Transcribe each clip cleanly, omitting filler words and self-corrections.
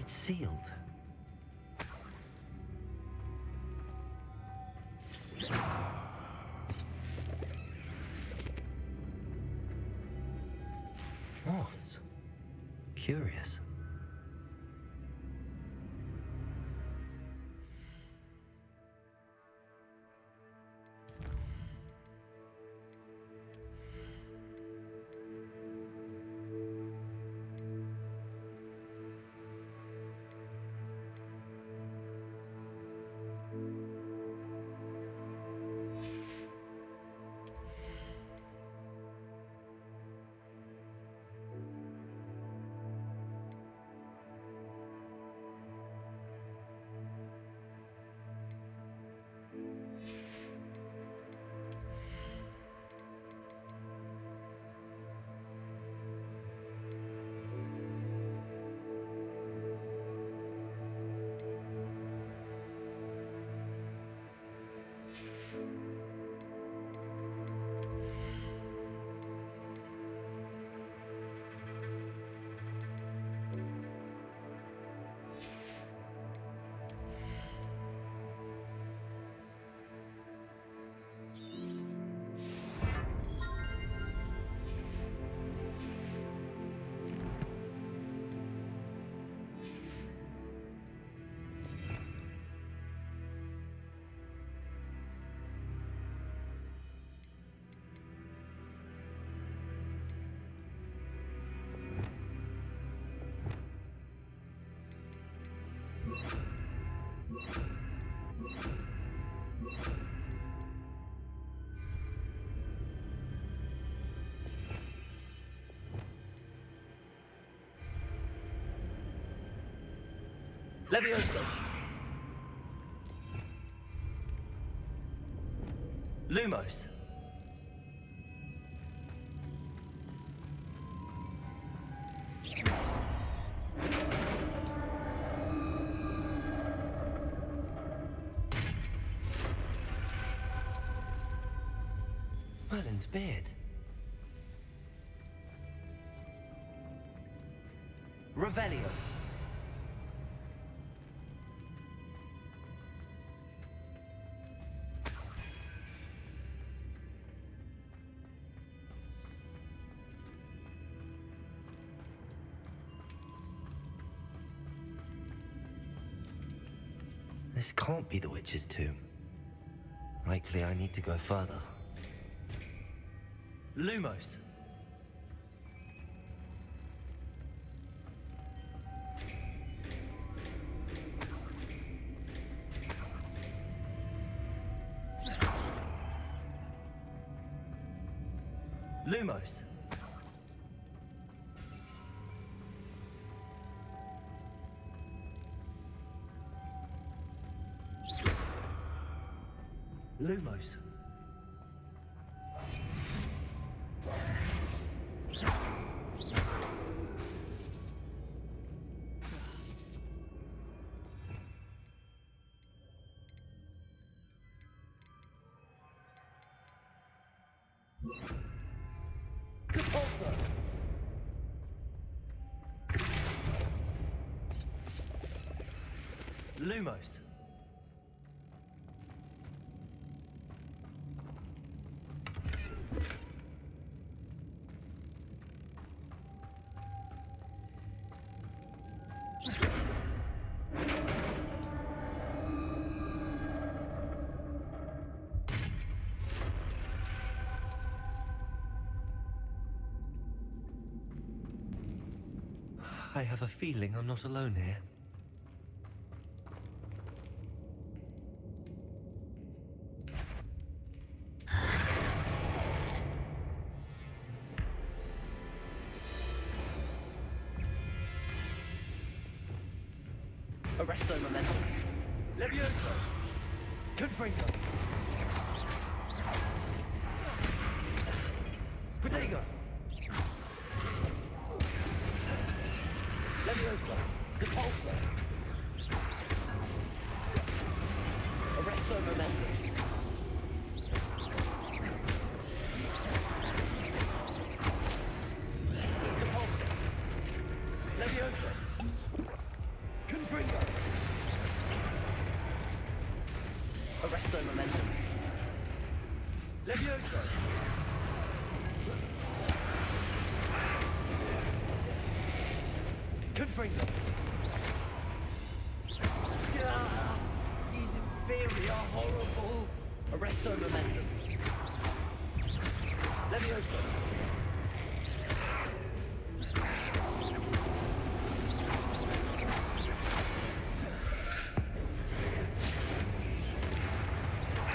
It's sealed. Moths. Curious. Leviosa! Lumos! Merlin's beard. Revelio. This can't be the witch's tomb. Likely I need to go further. Lumos! Lumos! Lumos! Lumos. I have a feeling I'm not alone here. Arresto momentum. Leviosa! Confringo! Protego! Leviosa! Depulso! Arresto momentum. Depulso! Leviosa! Levioso! Confringo! These inferi are horrible! Arresto momentum! Levioso!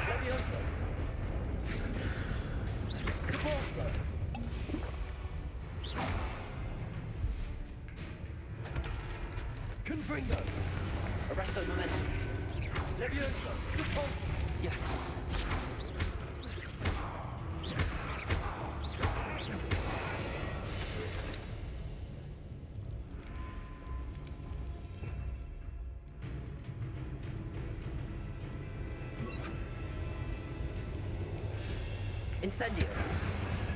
Levioso! Debolso! Confringo! Arresto momentum! Levioso! Debolso! Yes! Incendio!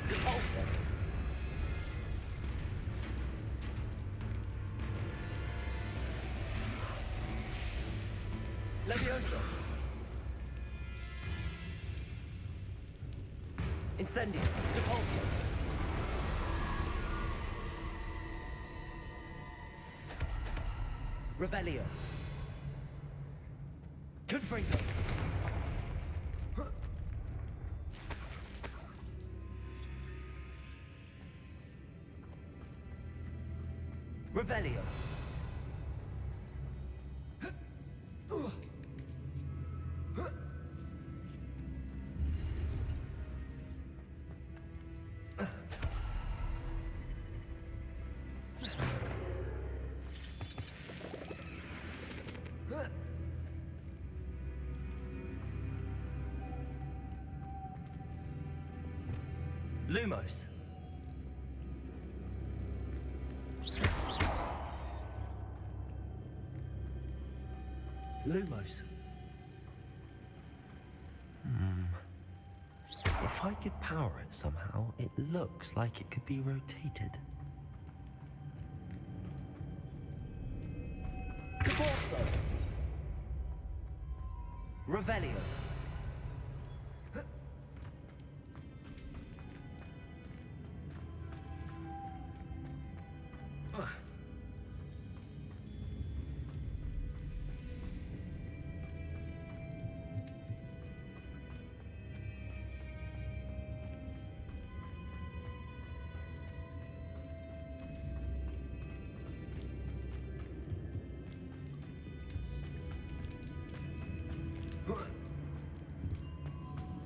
Depulso! Levioso! Incendio! Depulso! Revelio! Confringo! Revelio! Lumos! Lumos. If I could power it somehow, it looks like it could be rotated. Debolso! Revelio!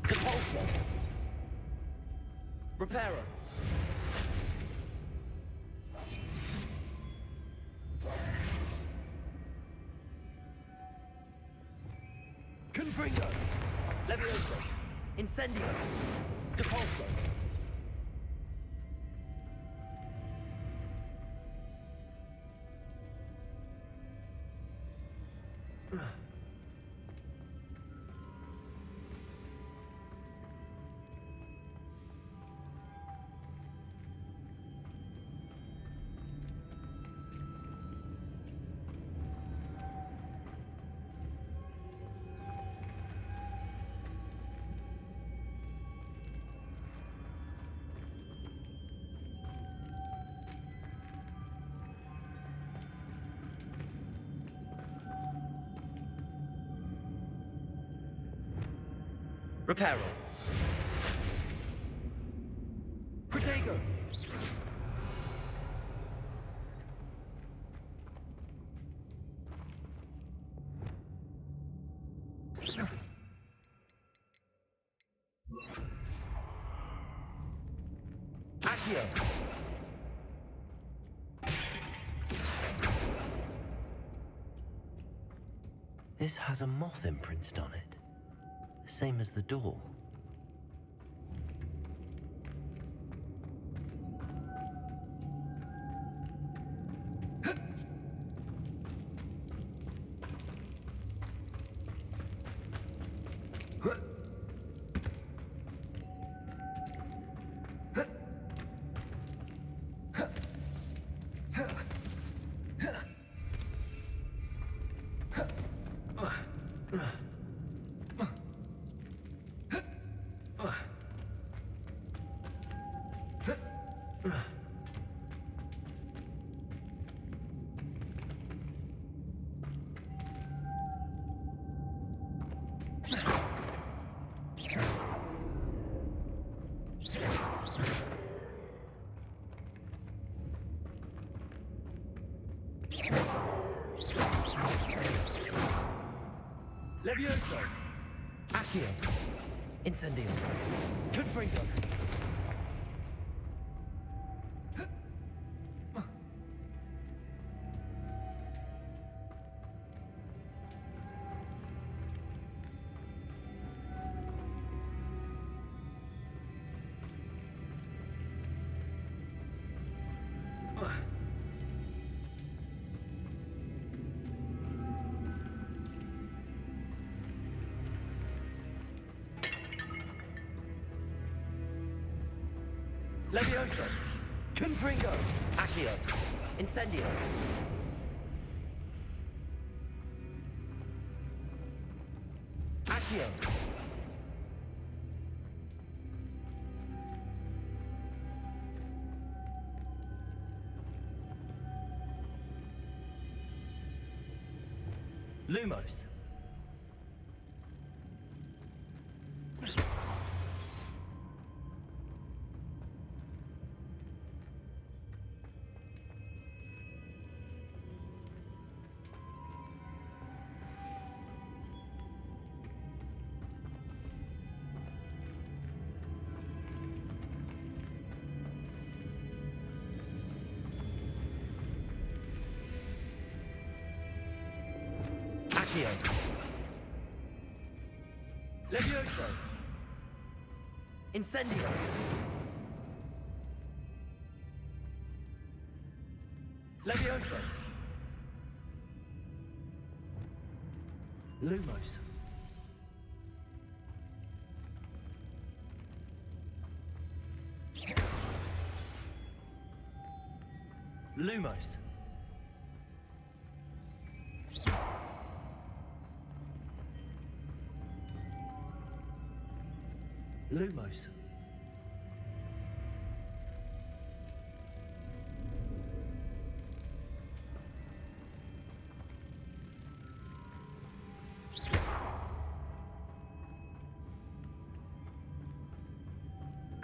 Depulso! Reparo! Confringo! Levioso! Incendio! Depulso! Reparo! Protego! Accio! This has a moth imprinted on it. The same as the door. Levioso! Accio! Incendio! Confringo! Levioso! Confringo! Accio! Incendio! Accio! Lumos! Accio! Levioso! Incendio! Levioso! Lumos! Lumos! Lumos.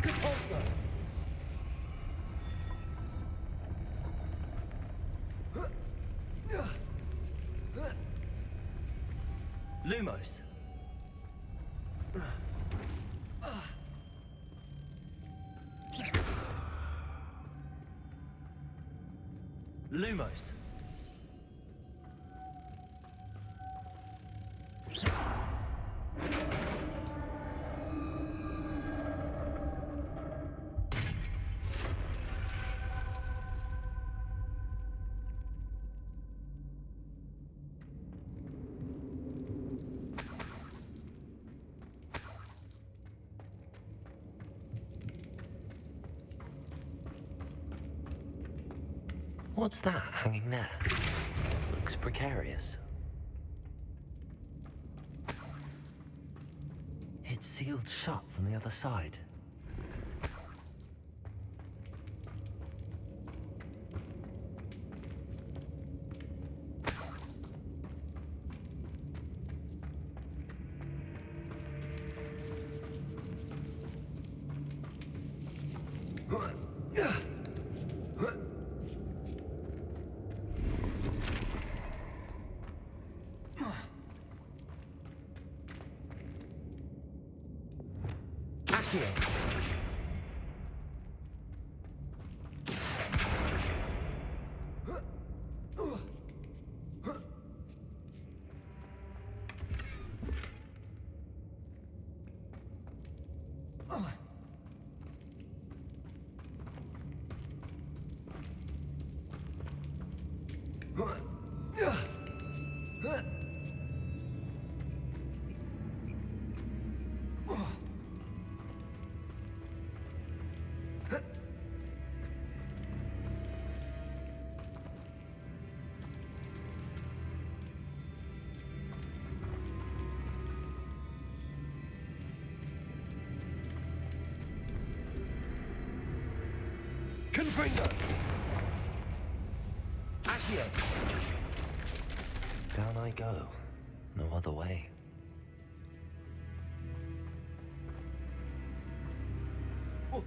Compulso. Lumos. Lumos. What's that hanging there? Looks precarious. It's sealed shut from the other side. Confringo! Accio! Down I go. No other way. Oh!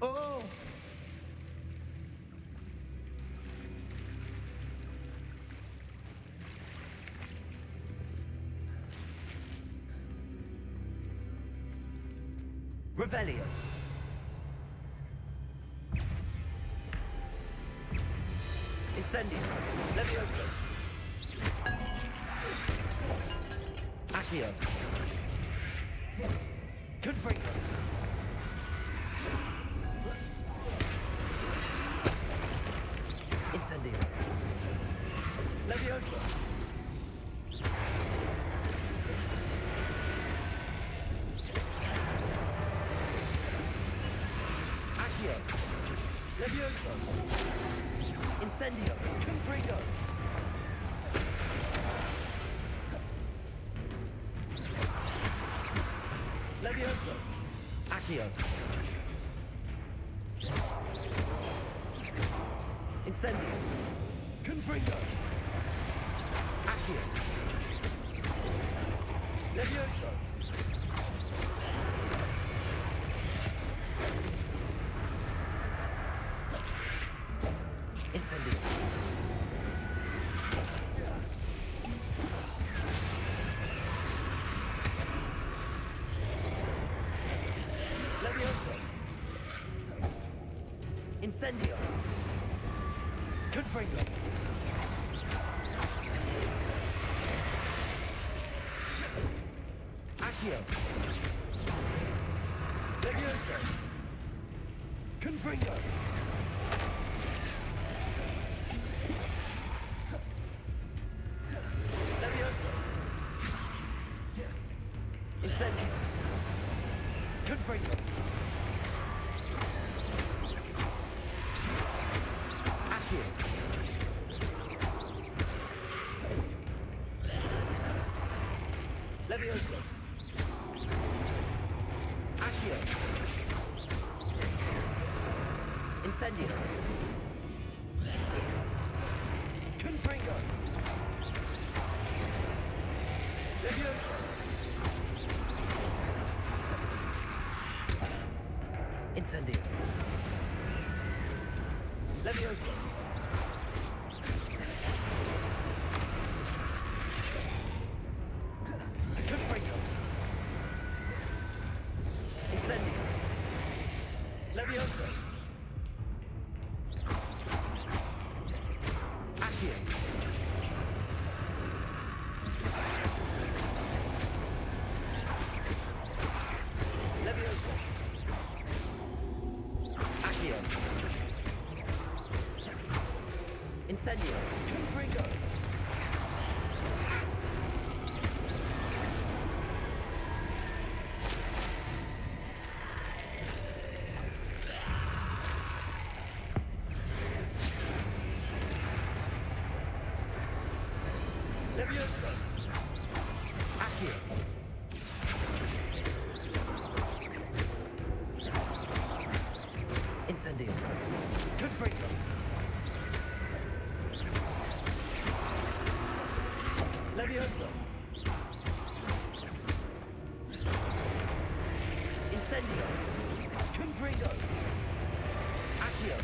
Oh! Revelio. Incendio. Levioso. Accio. Confringo. Incendio. Levioso. Accio. Levioso. Incendio. Confringo. Levioso. Accio. Incendio. Confringo. Accio. Levioso. Incendio. Levioso. Incendio. Confringo. Accio. Levioso. Confringo. Levioso. Incendio. Confringo. Accio. Levioso. Accio. Incendio. Confringo. Levioso. Incendio. Levioso. Confringo. Incendio. Levioso. Accio. Levioso. Accio. Incendio. Confringo. Levioso. Accio. Incendio. Confringo. Levioso. Incendio. Confringo. Accio.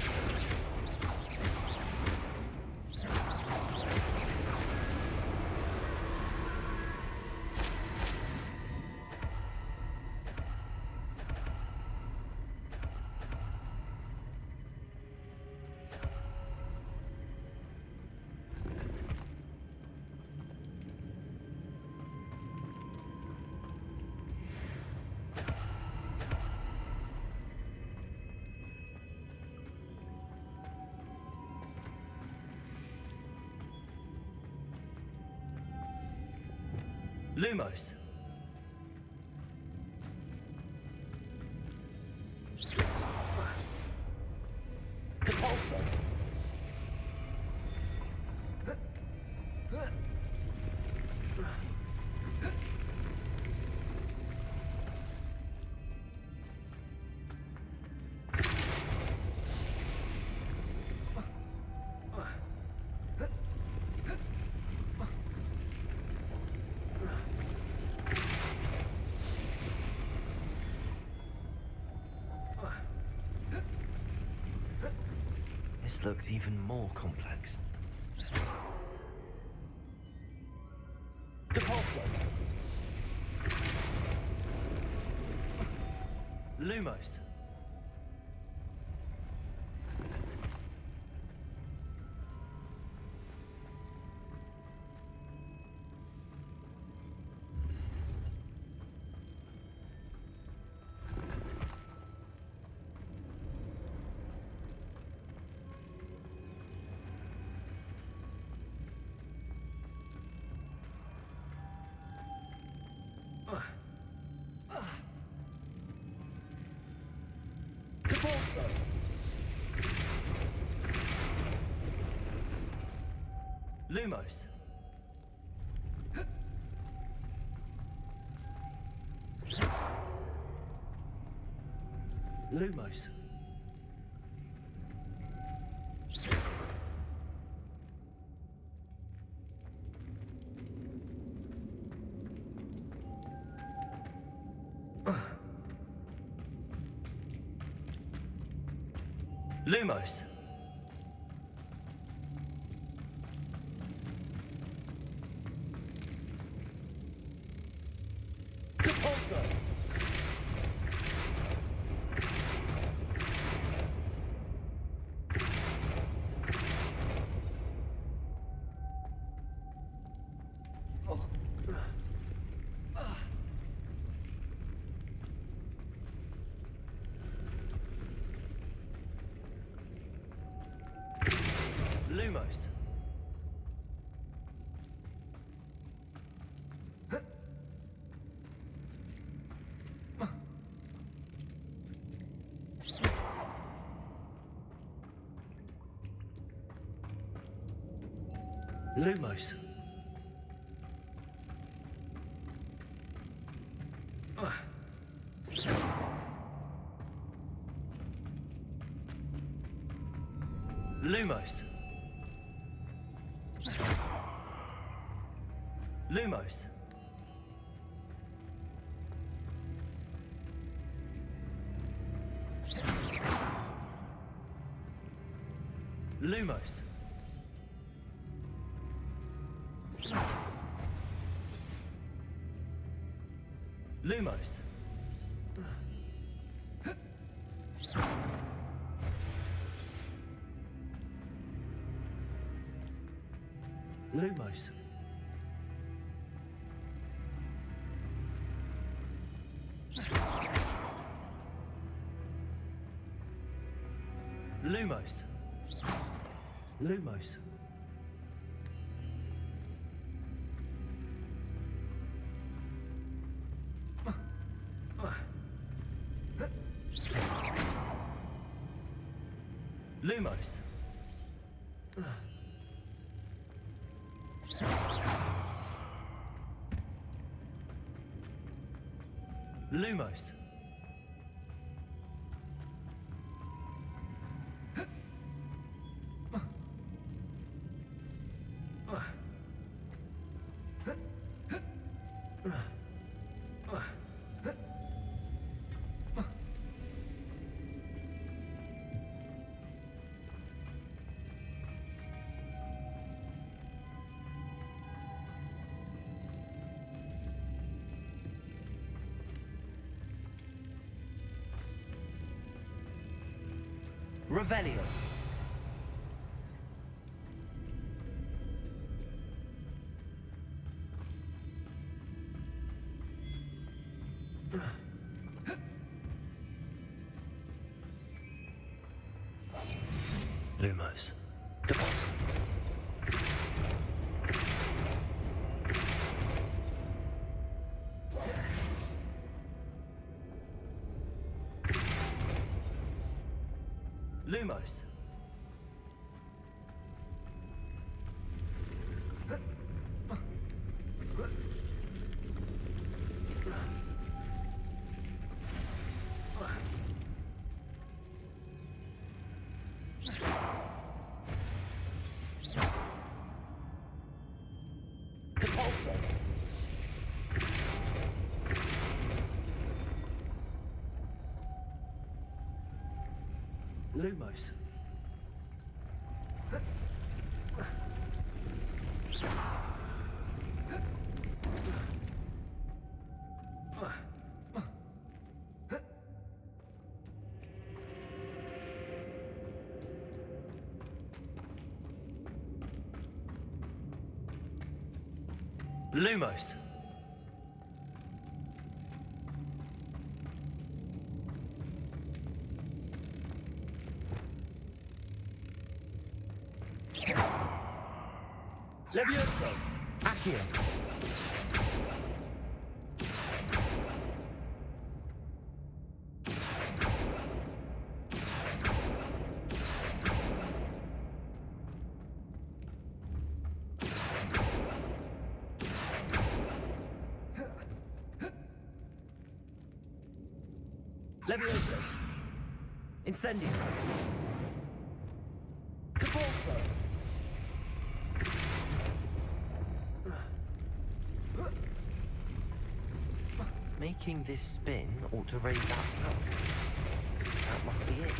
Lumos. Compulso. This looks even more complex. Compulso. Lumos. Lumos. Lumos. Lumos. Lumos. Lumos. Lumos. Lumos. Lumos. Lumos. Lumos. Lumos. Lumos. Lumos. Lumos. Revelio. Lumos. Deposit. Lumos. Lumos. Lumos. Levioso. Accio. Levioso. Incendio. Capulso. Making this spin ought to raise that health. That must be it.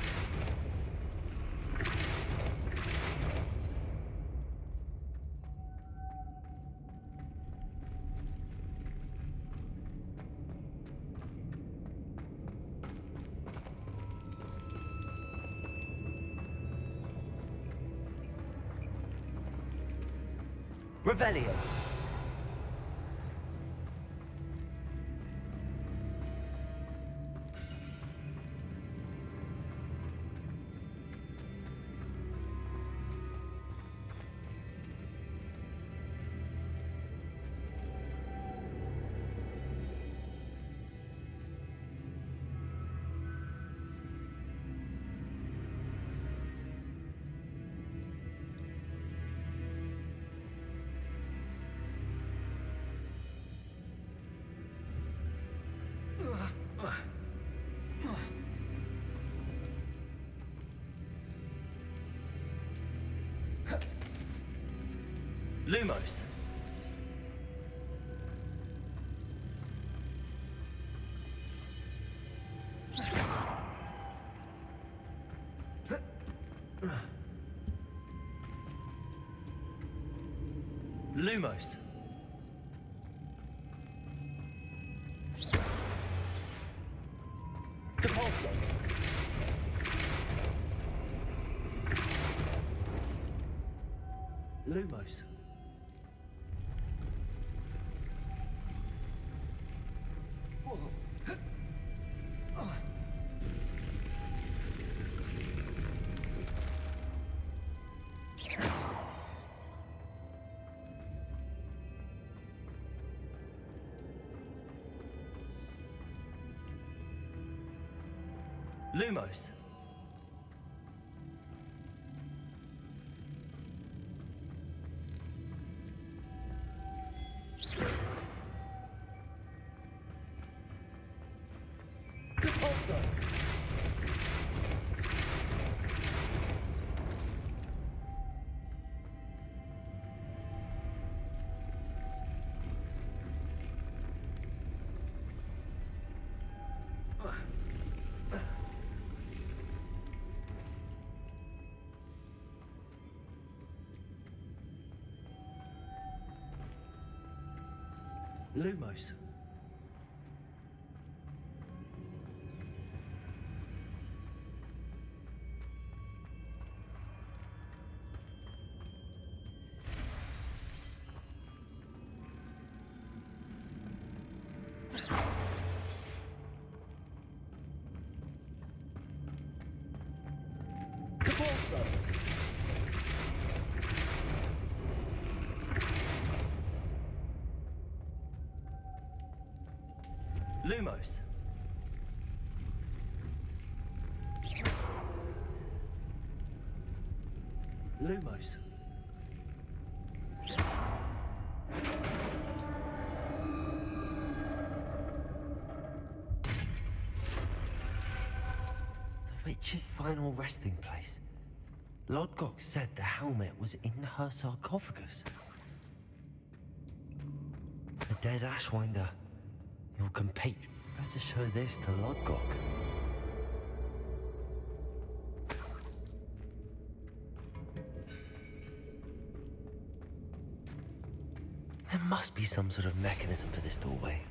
Revelio. Lumos. Lumos. Capulso. Lumos. Lumos. Capulso. Lumos. Capulso. Lumos. Lumos. The witch's final resting place. Lodgok said the helmet was in her sarcophagus. The dead Ashwinder. Your compatriot. Better show this to Lodgok. There must be some sort of mechanism for this doorway.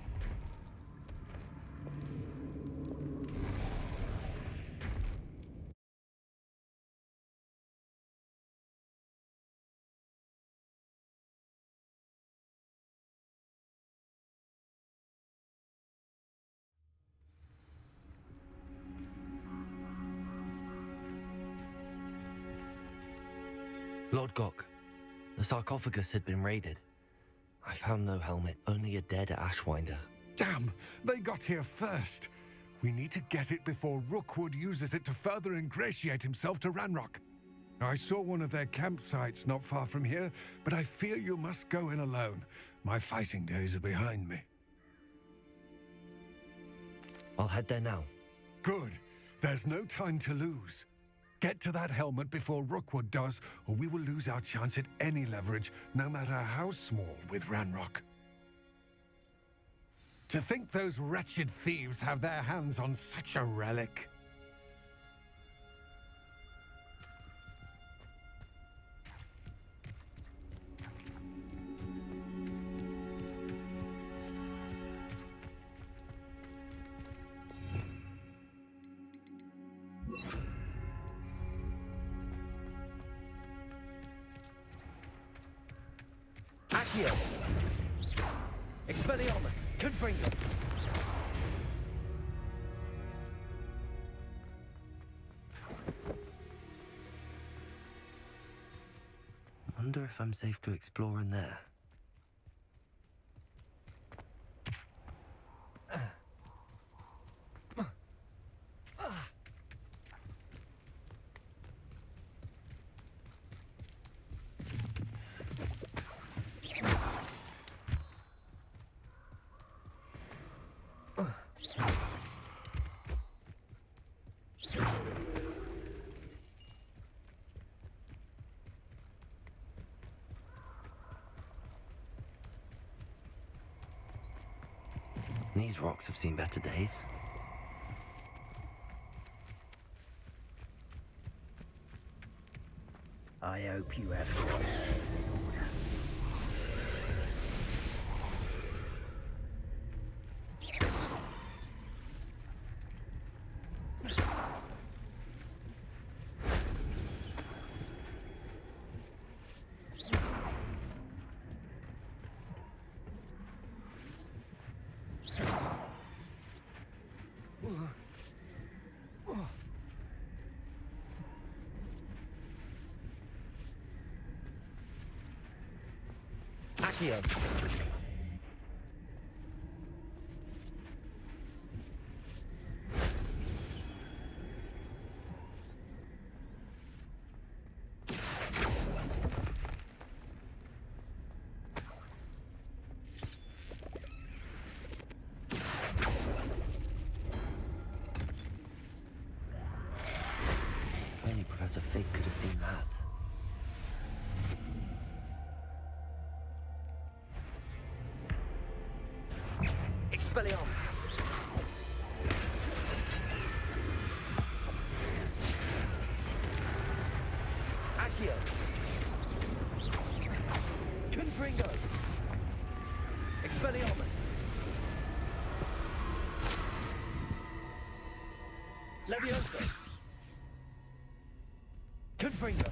Lord Gok, the sarcophagus had been raided. I found no helmet, only a dead Ashwinder. Damn! They got here first. We need to get it before Rookwood uses it to further ingratiate himself to Ranrock. I saw one of their campsites not far from here, but I fear you must go in alone. My fighting days are behind me. I'll head there now. Good. There's no time to lose. Get to that helmet before Rookwood does, or we will lose our chance at any leverage, no matter how small, with Ranrock. To think those wretched thieves have their hands on such a relic. Accio! Expelliarmus! Confringo! Wonder if I'm safe to explore in there. These rocks have seen better days. I hope you have voice. Accio! If only Professor Fig could have seen that. Expelliarmus! Accio! Confringo! Expelliarmus! Levioso! Confringo!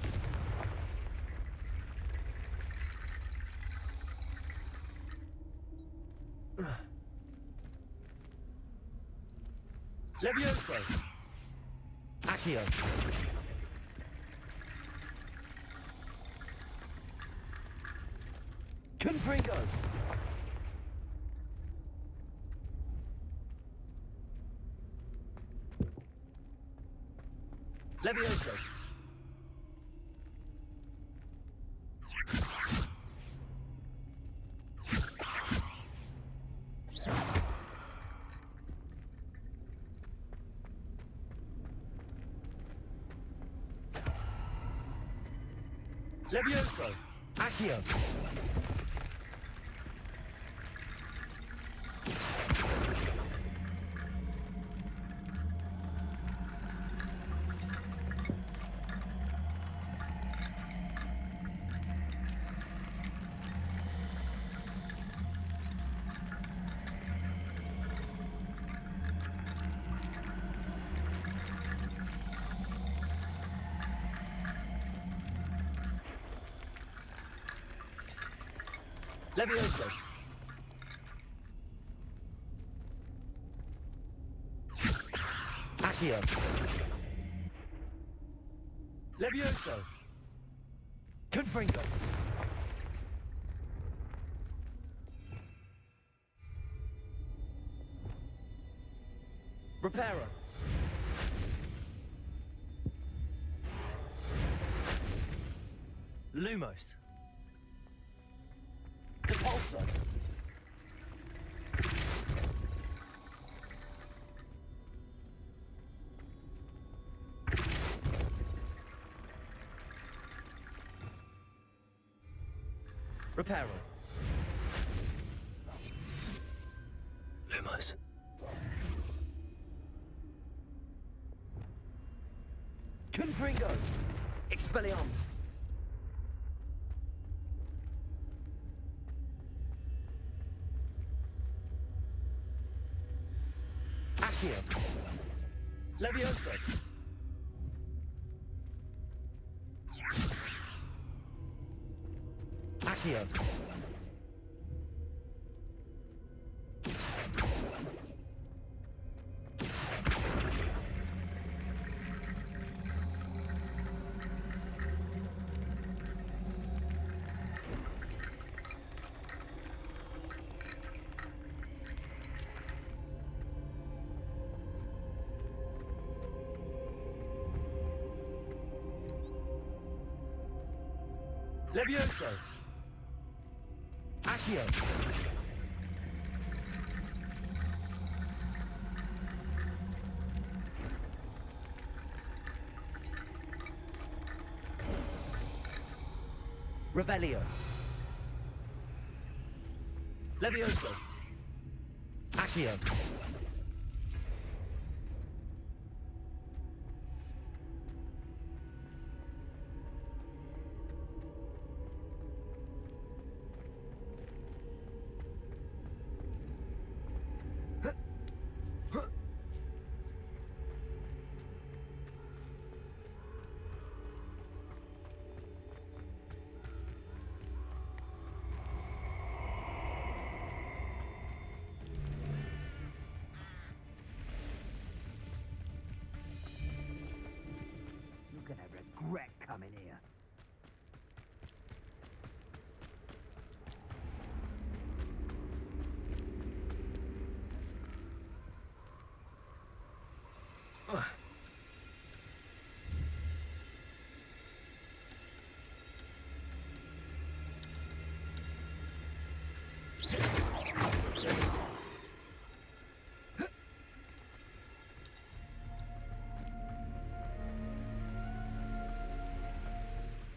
Levioso! Accio! Confringo! Levioso! Levioso! Accio! Levioso! Accio! Levioso! Confringo. Reparo. Lumos. Depulso. Reparo. Lumos. Confringo. Expelliarmus. Accio. Levioso. Accio. Levioso. Accio. Revelio. Levioso. Accio. You're gonna regret coming here.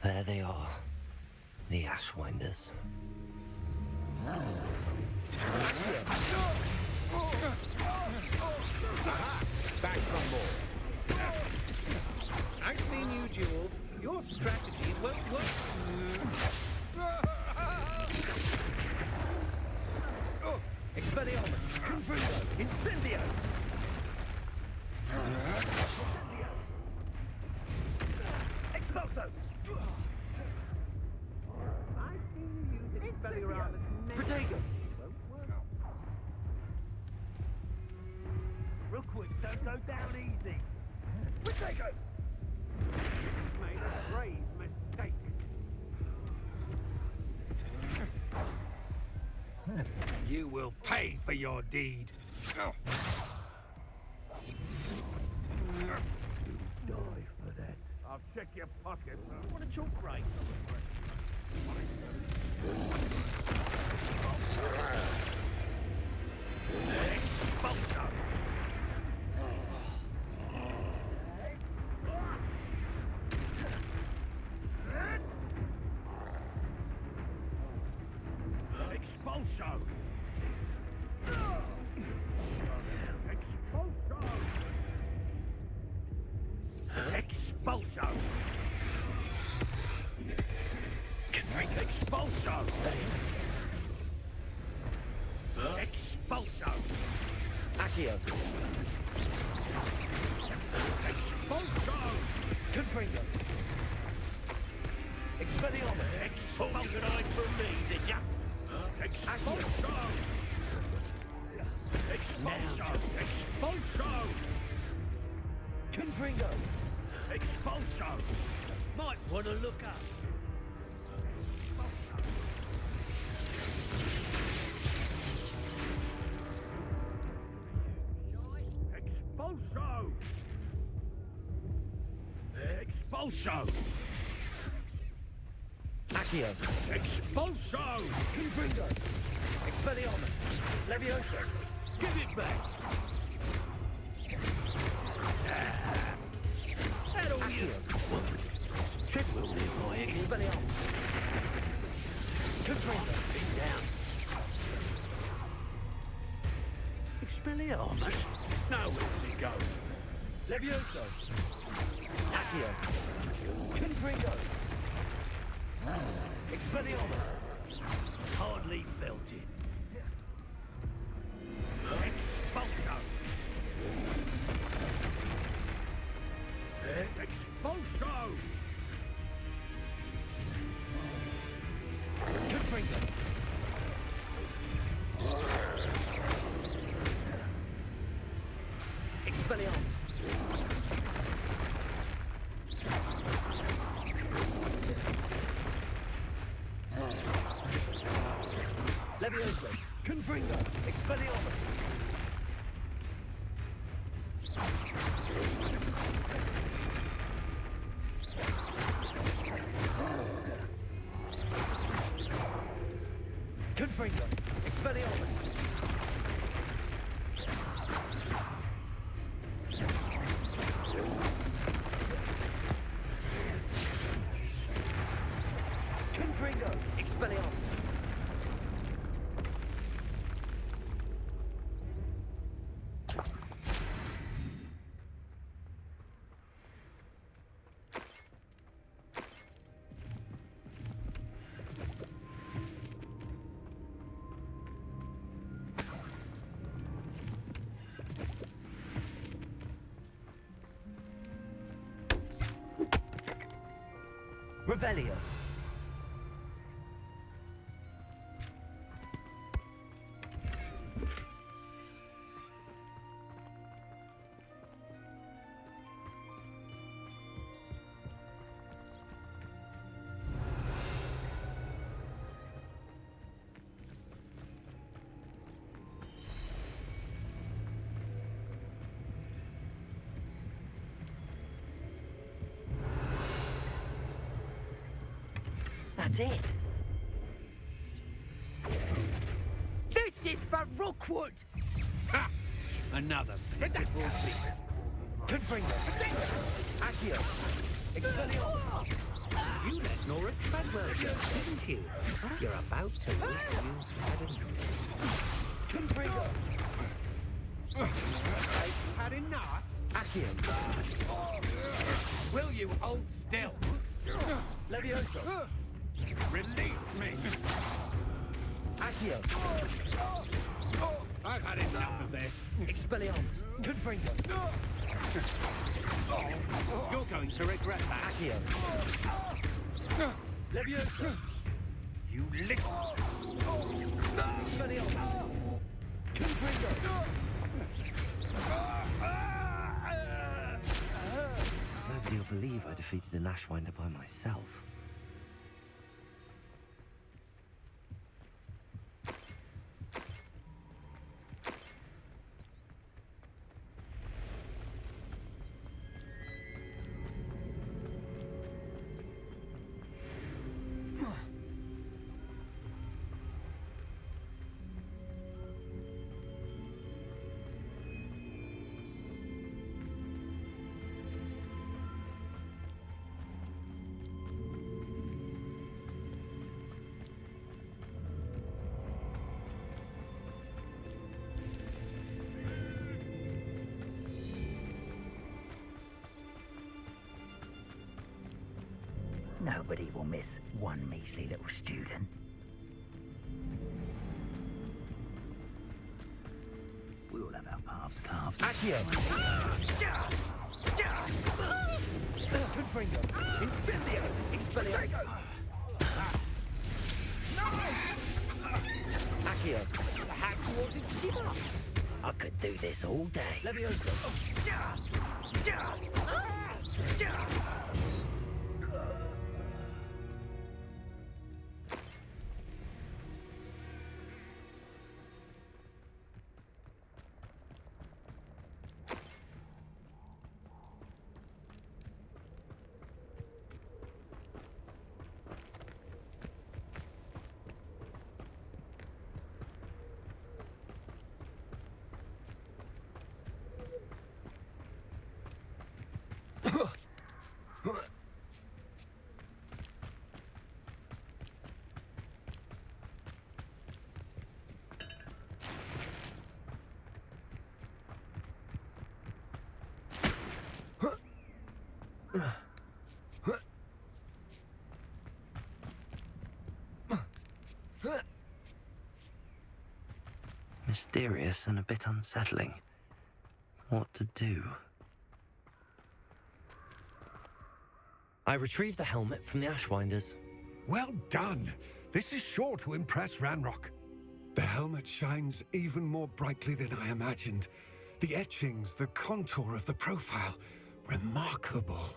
There they are, the Ashwinders. Back from more. I've seen you duel. Your strategies won't work. Expelliarmus. Confringo. Incendio. Expulso! I've seen you use Expelliarmus. Protego. Rookwood, don't go down easy. Protego! Made a grave mistake. You will pay for your deed. Die for that. I'll check your pockets. What a chalk right. Expulso! Expulso! Expulso! Expulso! Expulso! Expulso! Accio. Expulso! Confringo. Expelliarmus. Organized for me, did ya? Expulso! Expulso! Expulso! Confringo. Expulso! Might want to look up. Expulso! Accio. Expulso! Confringo. Expelliarmus. Levioso. Give it back! That all you... Accio. Trick will be annoying. Expelliarmus. Confringo. Big down. Expelliarmus? Now where did it go? Levioso. Accio. Confringo. Expelliarmus. Hardly felt it. Expulso! Expulso! Confringo. Expelliarmus. Levioso. Confringo. Expelliarmus. Confringo. Expelliarmus. Confringo. Expelliarmus. Revelio. That's it. This is for Rookwood! Ha! Another pitiful beast. Confringo. Accio. Expelliarmus. You let Nora Treadwell go, didn't you? You're about to wish you hadn't. Confringo. I've had enough. Accio. Will you hold still? Levioso. Release me! Accio. I've had enough of this. Expelliarmus. Confringo. You're going to regret that. Accio. Levioso. You little... Expelliarmus. Confringo. Nobody will believe I defeated an Ashwinder by myself. Nobody will miss one measly little student. We all have our paths carved. Accio. Confringo. Incendio. Expelliarmus. Accio. The hag wanted to give up. I could do this all day. Levioso. Mysterious and a bit unsettling. What to do? I retrieved the helmet from the Ashwinders. Well done. This is sure to impress Ranrock. The helmet shines even more brightly than I imagined. The etchings, the contour of the profile, remarkable.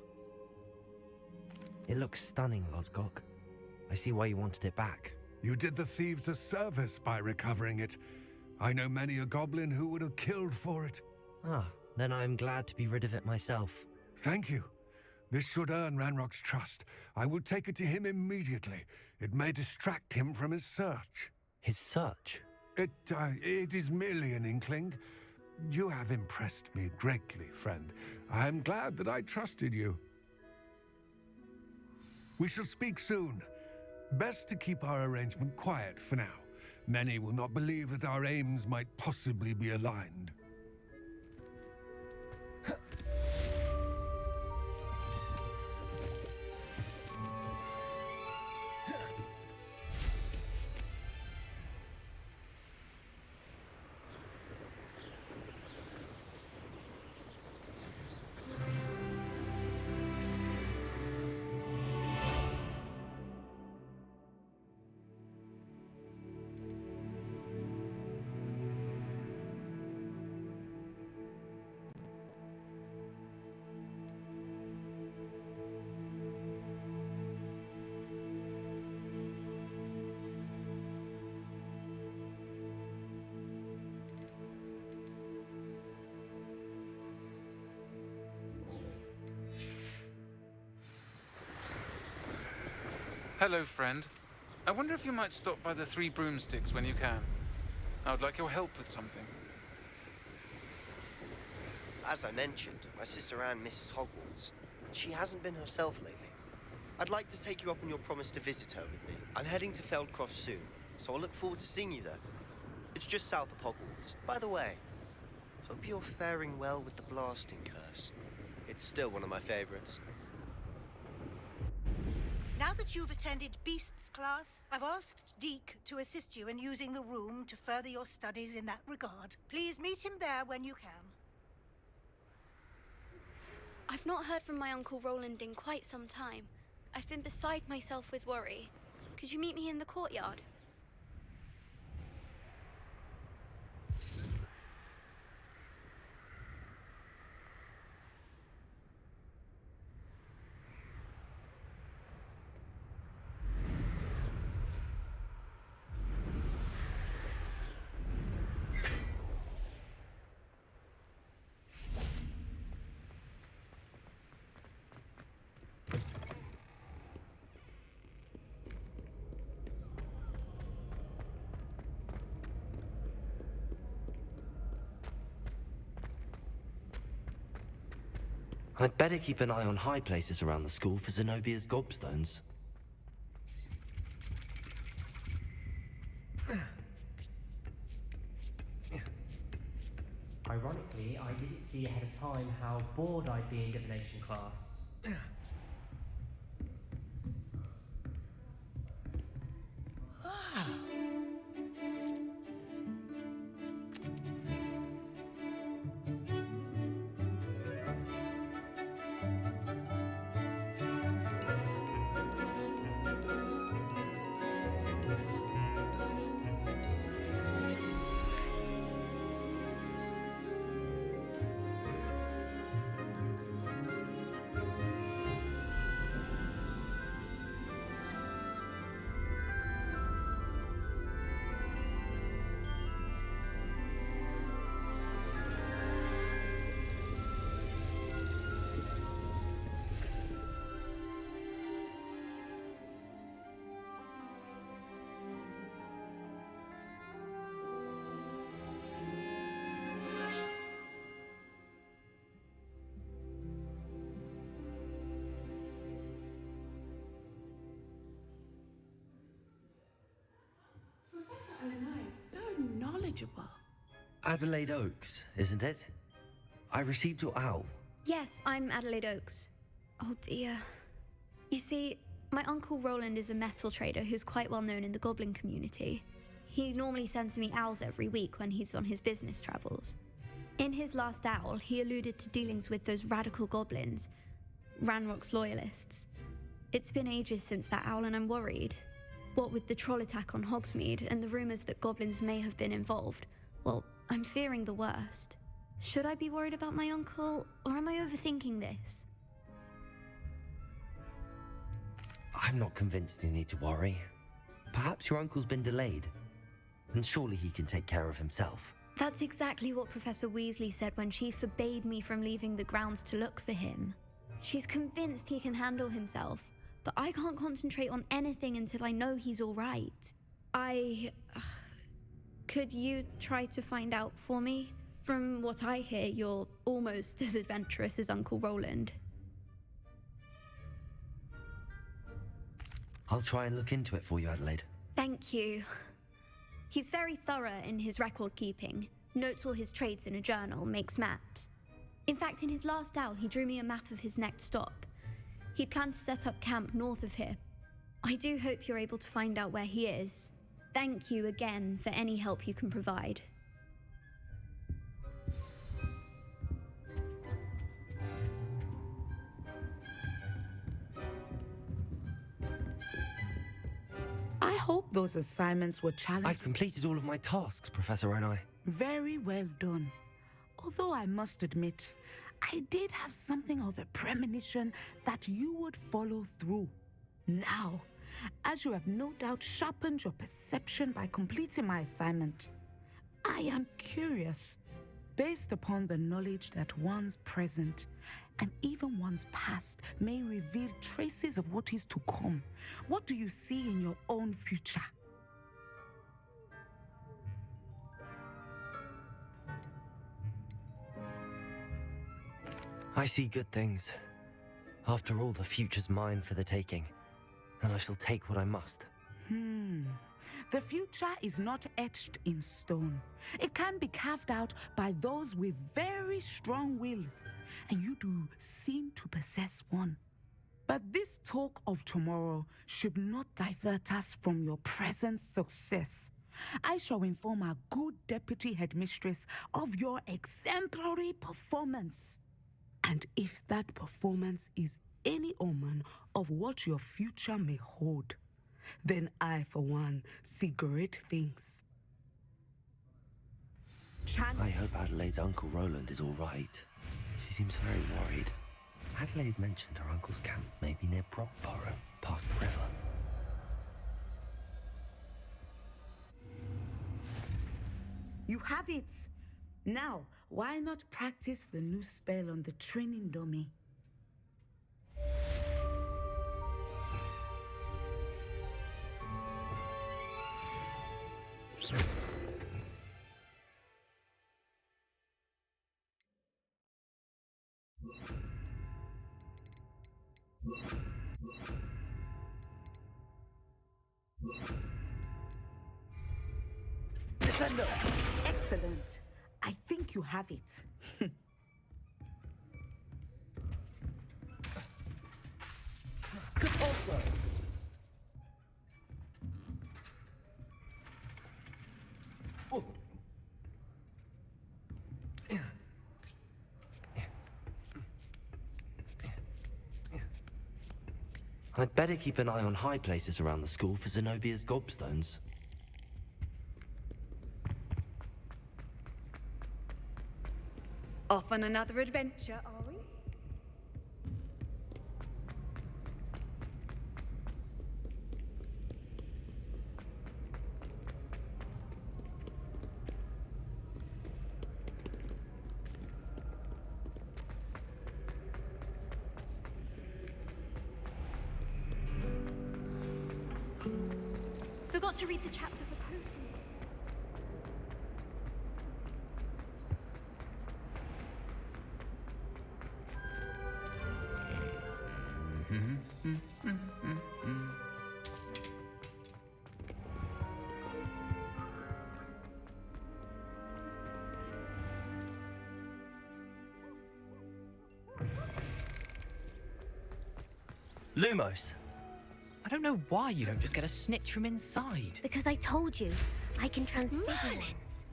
It looks stunning, Lodgok. I see why you wanted it back. You did the thieves a service by recovering it. I know many a goblin who would have killed for it. Ah, then I am glad to be rid of it myself. Thank you. This should earn Ranrock's trust. I will take it to him immediately. It may distract him from his search. His search? It is merely an inkling. You have impressed me greatly, friend. I am glad that I trusted you. We shall speak soon. Best to keep our arrangement quiet for now. Many will not believe that our aims might possibly be aligned. Hello, friend. I wonder if you might stop by the Three Broomsticks when you can. I would like your help with something. As I mentioned, my sister Anne misses Hogwarts. She hasn't been herself lately. I'd like to take you up on your promise to visit her with me. I'm heading to Feldcroft soon, so I'll look forward to seeing you there. It's just south of Hogwarts. By the way, hope you're faring well with the blasting curse. It's still one of my favorites. Now that you've attended Beasts class, I've asked Deke to assist you in using the room to further your studies in that regard. Please meet him there when you can. I've not heard from my Uncle Roland in quite some time. I've been beside myself with worry. Could you meet me in the courtyard? I'd better keep an eye on high places around the school for Zenobia's gobstones. Ironically, I didn't see ahead of time how bored I'd be in divination class. Adelaide Oaks, isn't it? I received your owl. Yes, I'm Adelaide Oaks. Oh dear. You see, my Uncle Roland is a metal trader who's quite well known in the goblin community. He normally sends me owls every week when he's on his business travels. In his last owl, he alluded to dealings with those radical goblins, Ranrock's loyalists. It's been ages since that owl and I'm worried. What with the troll attack on Hogsmeade and the rumours that goblins may have been involved, well, I'm fearing the worst. Should I be worried about my uncle, or am I overthinking this? I'm not convinced you need to worry. Perhaps your uncle's been delayed, and surely he can take care of himself. That's exactly what Professor Weasley said when she forbade me from leaving the grounds to look for him. She's convinced he can handle himself, but I can't concentrate on anything until I know he's all right. Could you try to find out for me? From what I hear, you're almost as adventurous as Uncle Roland. I'll try and look into it for you, Adelaide. Thank you. He's very thorough in his record keeping, notes all his trades in a journal, makes maps. In fact, in his last owl, he drew me a map of his next stop. He'd planned to set up camp north of here. I do hope you're able to find out where he is. Thank you again for any help you can provide. I hope those assignments were challenging. I've completed all of my tasks, Professor Onai. Very well done. Although I must admit, I did have something of a premonition that you would follow through. Now, as you have no doubt sharpened your perception by completing my assignment, I am curious, based upon the knowledge that one's present and even one's past may reveal traces of what is to come. What do you see in your own future? I see good things. After all, the future's mine for the taking, and I shall take what I must. The future is not etched in stone. It can be carved out by those with very strong wills, and you do seem to possess one. But this talk of tomorrow should not divert us from your present success. I shall inform our good deputy headmistress of your exemplary performance. And if that performance is any omen of what your future may hold, then I, for one, see great things. I hope Adelaide's Uncle Roland is all right. She seems very worried. Adelaide mentioned her uncle's camp may be near Brockborough, past the river. You have it! Now, why not practice the new spell on the training dummy? Descendo! Excellent. I think you have it. Also. Oh. I'd better keep an eye on high places around the school for Zenobia's gobstones. Off on another adventure, are we? Forgot to read the chapter for proof. Lumos. I don't know why you don't just get a snitch from inside. Because I told you, I can transfigure ones.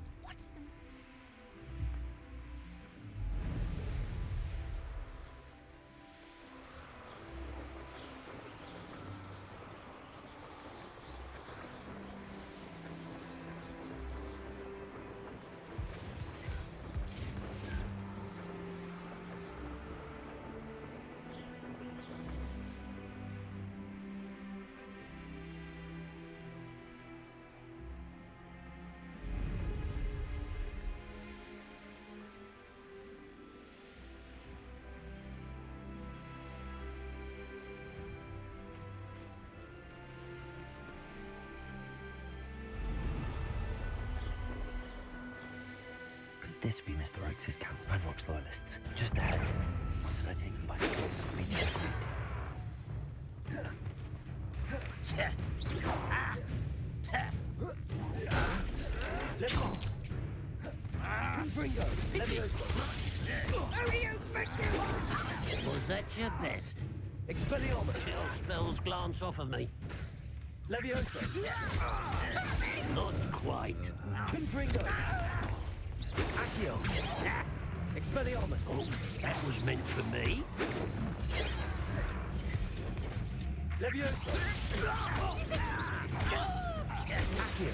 Could this be Mr. Oakes' camp? Ranrock's loyalists. Just ahead. Should I take them by force or be discreet? Was that your best? Expelliarmus! Your spells glance off of me. Leviosa! Not quite. Confringo! Accio! Expelliarmus! Oh, that was meant for me. Leviosa! Accio!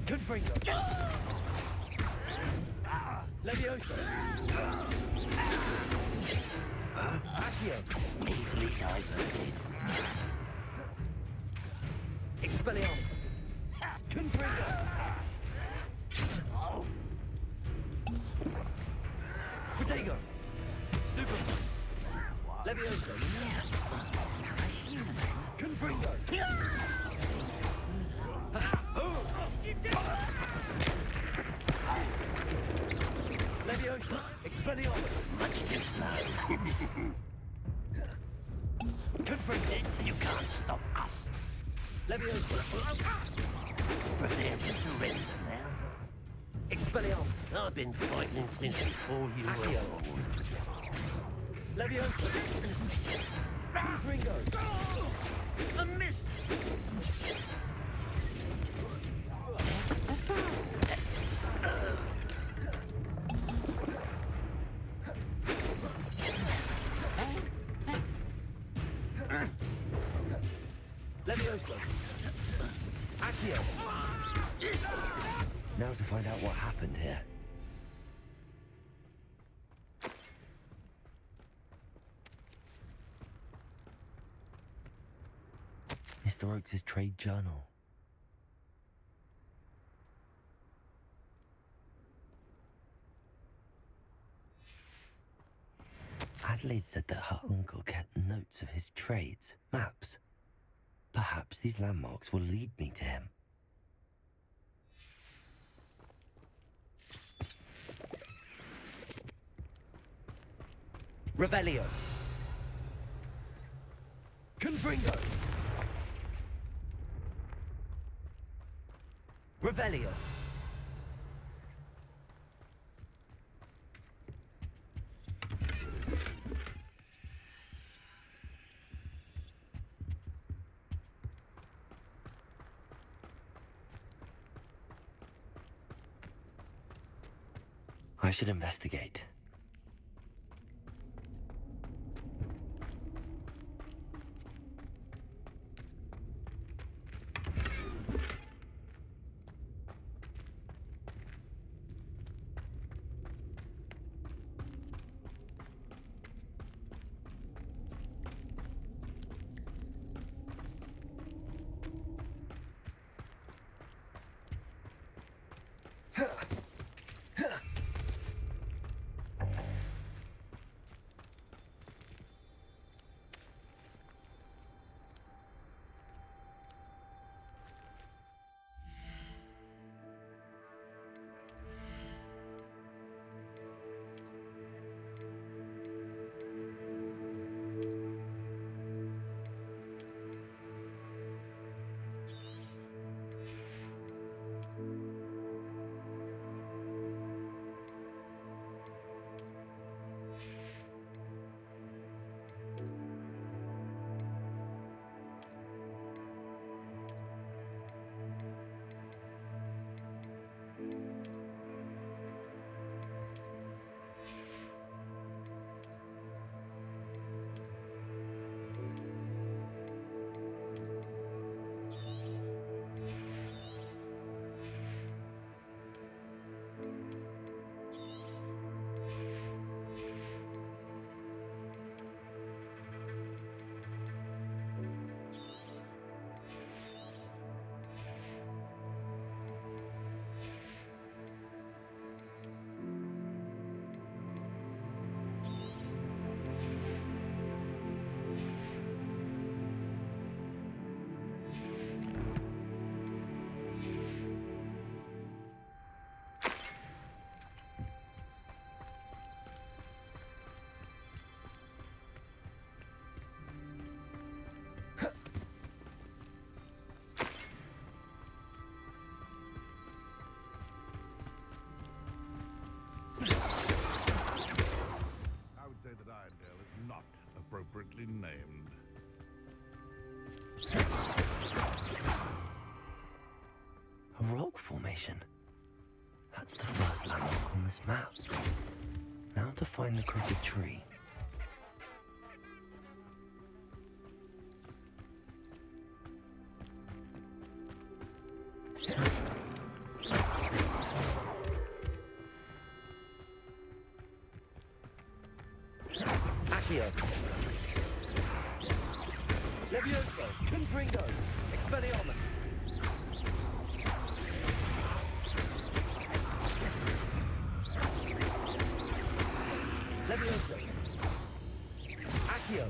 Confringo! Leviosa! Accio! Easily diverted. Expelliarmus! Confringo! Protego! Stupid! Leviosa! Confringo! Leviosa! Expelliarmus! Much too slow. Confringo! You can't stop us. Leviosa! Prepare to surrender now. Expelliarmus! I've been fighting since before you were Accio. born. Leviosa! Confringo! A miss! Leviosa! Accio! Now to find out what happened here. Mr. Oakes' trade journal. Adelaide said that her uncle kept notes of his trades, maps. Perhaps these landmarks will lead me to him. Revelio! Confringo! Revelio! I should investigate. landmark on this map. Now to find the crooked tree. Accio. Levioso. Confringo. Expelliarmus. Levioso. Accio.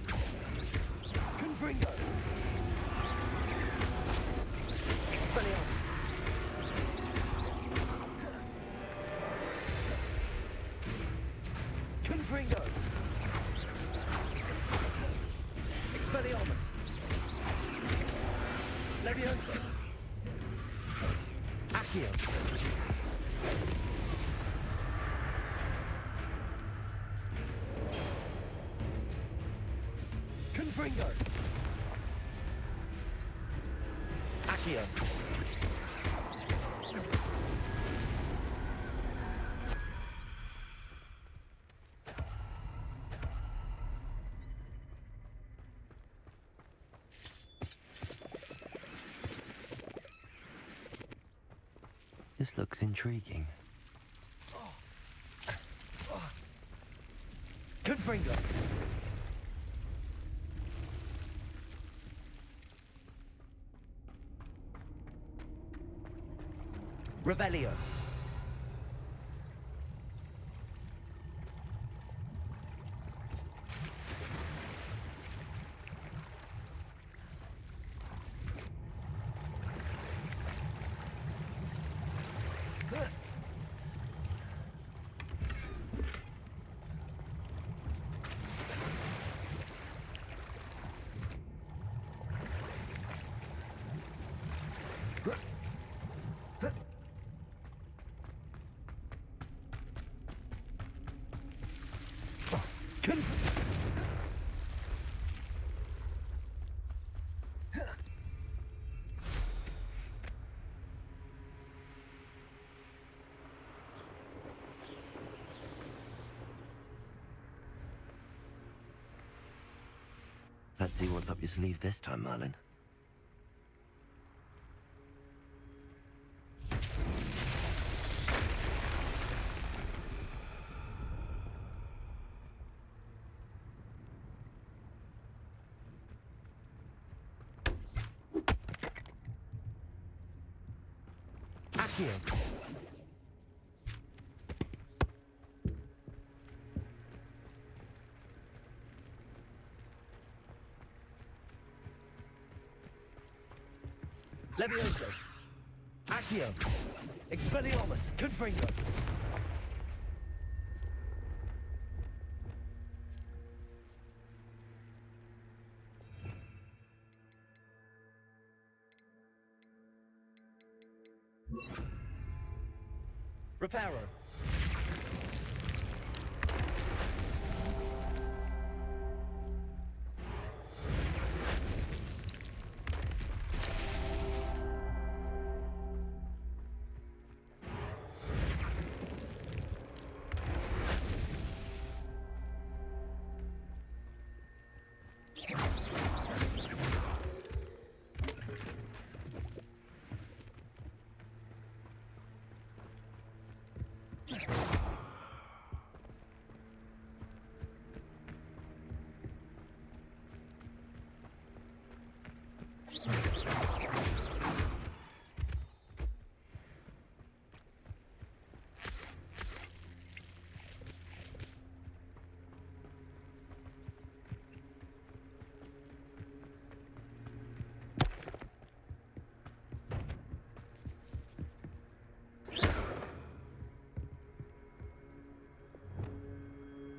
Confringo. Expelliarmus. Confringo. Expelliarmus. Levioso. Accio. Confringo. Accio. This looks intriguing. Confringo. Revelio. Let's see what's up your sleeve this time, Merlin. Accio. Levioso. Accio. Expelliarmus. Confringo. Reparo.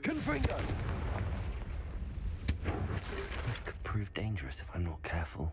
Confringo. This could prove dangerous if I'm not careful.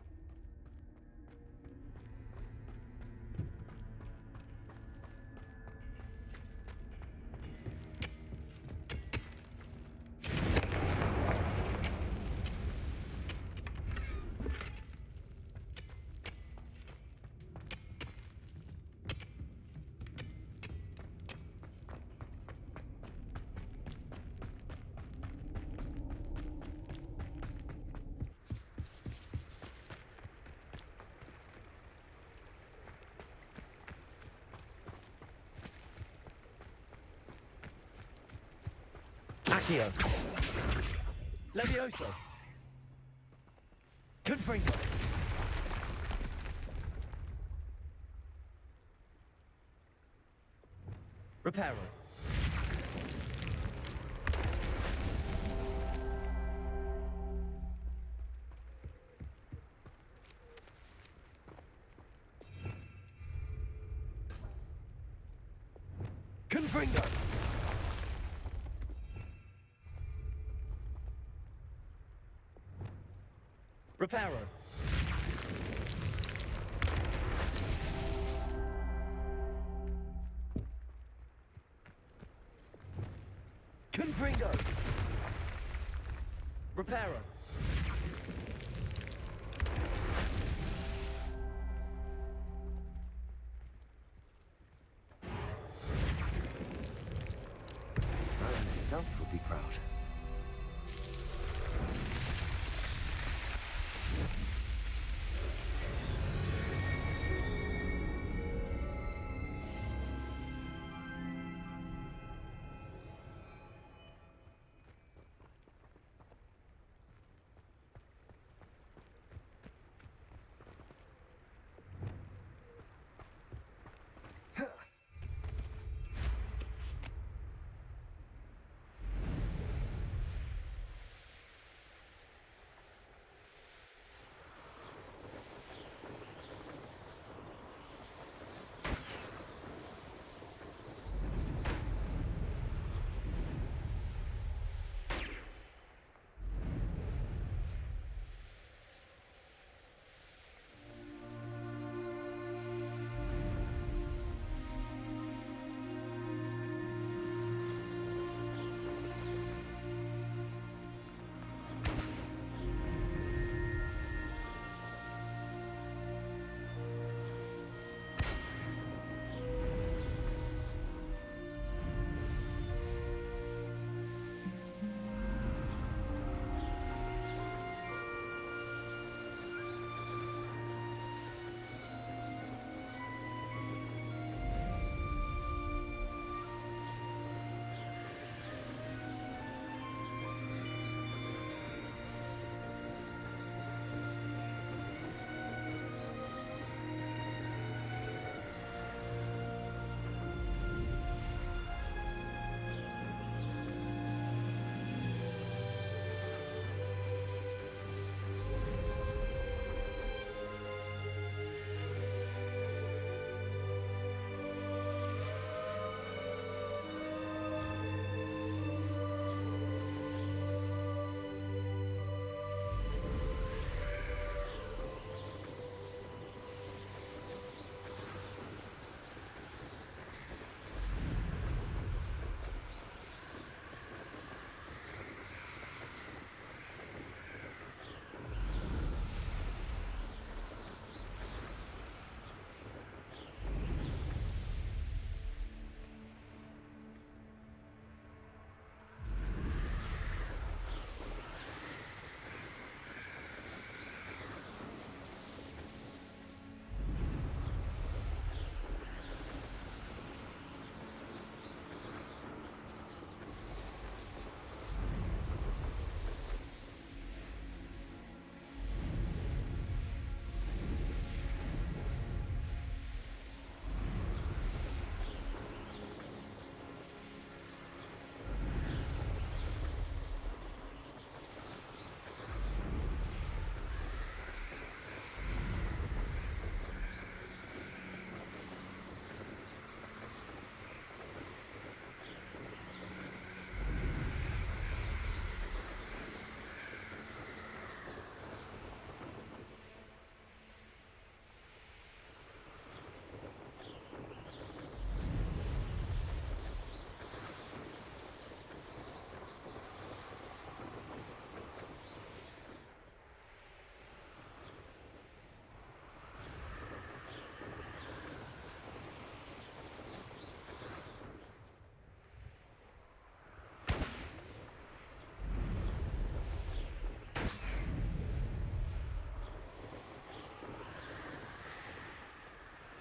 Accio. Levioso. Confringo. Reparo. Confringo. Reparo. Confringo. Reparo. Roland himself would be proud.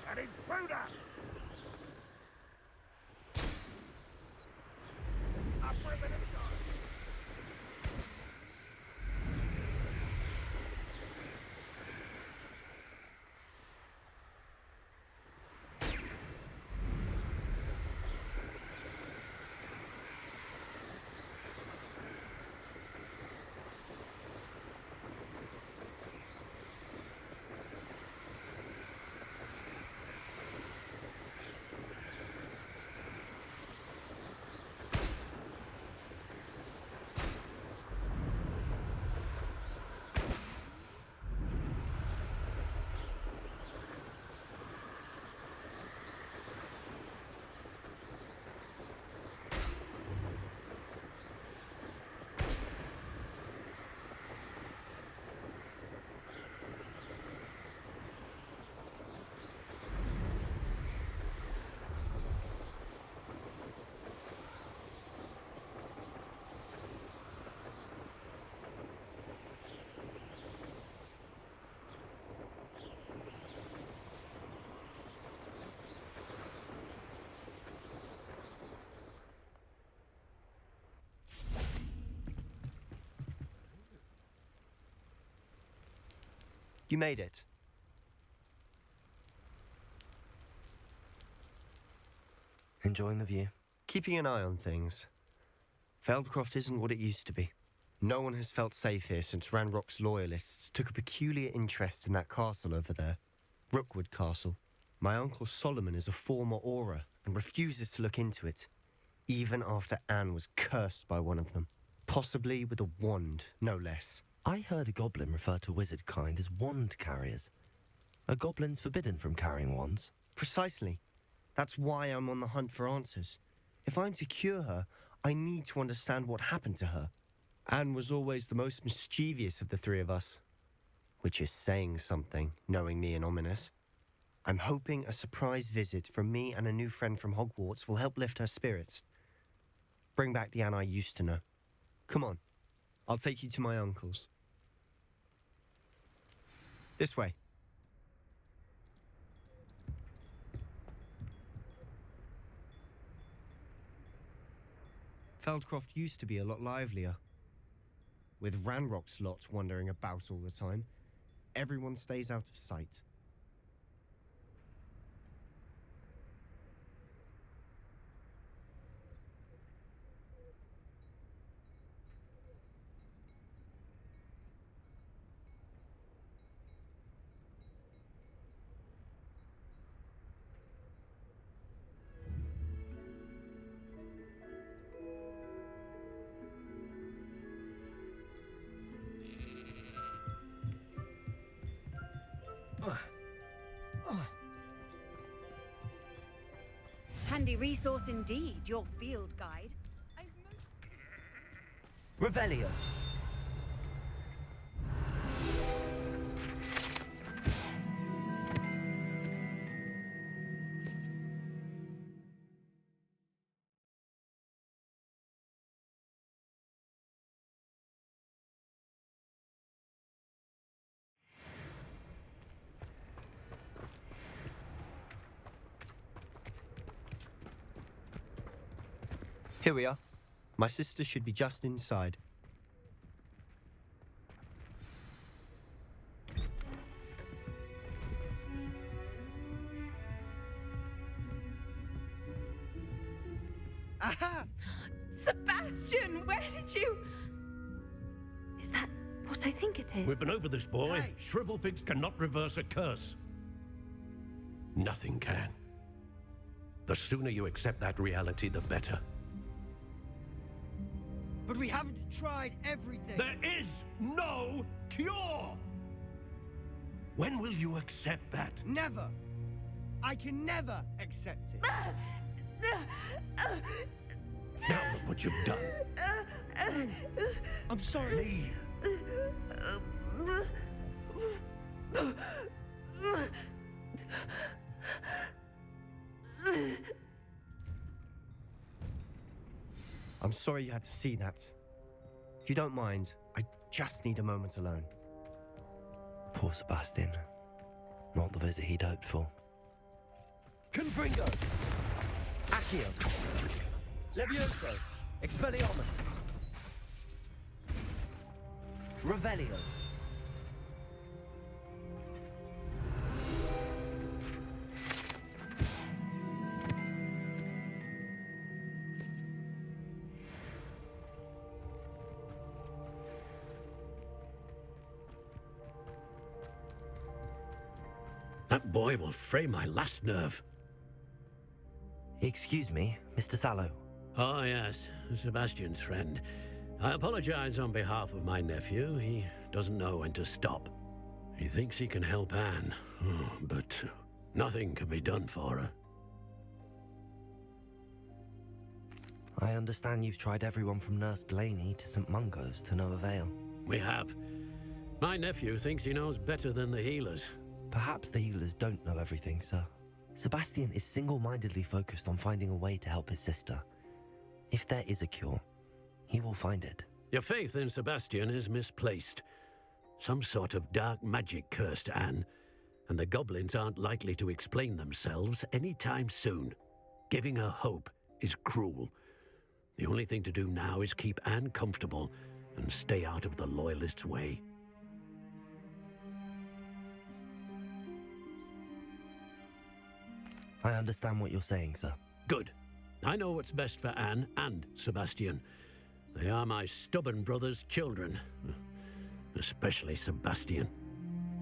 An intruder! Up for a minute, guys. You made it. Enjoying the view? Keeping an eye on things. Feldcroft isn't what it used to be. No one has felt safe here since Ranrock's loyalists took a peculiar interest in that castle over there. Rookwood Castle. My uncle Solomon is a former Auror and refuses to look into it, even after Anne was cursed by one of them. Possibly with a wand, no less. I heard a goblin refer to wizard kind as wand carriers. Are goblins forbidden from carrying wands? Precisely. That's why I'm on the hunt for answers. If I'm to cure her, I need to understand what happened to her. Anne was always the most mischievous of the three of us. Which is saying something, knowing me and Ominous. I'm hoping a surprise visit from me and a new friend from Hogwarts will help lift her spirits. Bring back the Anne I used to know. Come on, I'll take you to my uncle's. This way. Feldcroft used to be a lot livelier. With Ranrock's lot wandering about all the time, everyone stays out of sight. Handy resource indeed, your field guide. Revelio. Here we are. My sister should be just inside. Aha! Sebastian, where did you... Is that what I think it is? We've been over this, boy. Hey. Shrivelfigs cannot reverse a curse. Nothing can. The sooner you accept that reality, the better. But we haven't tried everything. There is no cure! When will you accept that? Never. I can never accept it. Now look what you've done. I'm sorry. I'm sorry you had to see that. If you don't mind, I just need a moment alone. Poor Sebastian. Not the visit he'd hoped for. Confringo! Accio! Levioso! Expelliarmus! Revelio! That boy will fray my last nerve. Excuse me, Mr. Sallow. Oh, yes, Sebastian's friend. I apologize on behalf of my nephew. He doesn't know when to stop. He thinks he can help Anne, but nothing can be done for her. I understand you've tried everyone from Nurse Blaney to St. Mungo's to no avail. We have. My nephew thinks he knows better than the healers. Perhaps the healers don't know everything, sir. Sebastian is single-mindedly focused on finding a way to help his sister. If there is a cure, he will find it. Your faith in Sebastian is misplaced. Some sort of dark magic cursed Anne, and the goblins aren't likely to explain themselves anytime soon. Giving her hope is cruel. The only thing to do now is keep Anne comfortable and stay out of the Loyalists' way. I understand what you're saying, sir. Good. I know what's best for Anne and Sebastian. They are my stubborn brother's children. Especially Sebastian.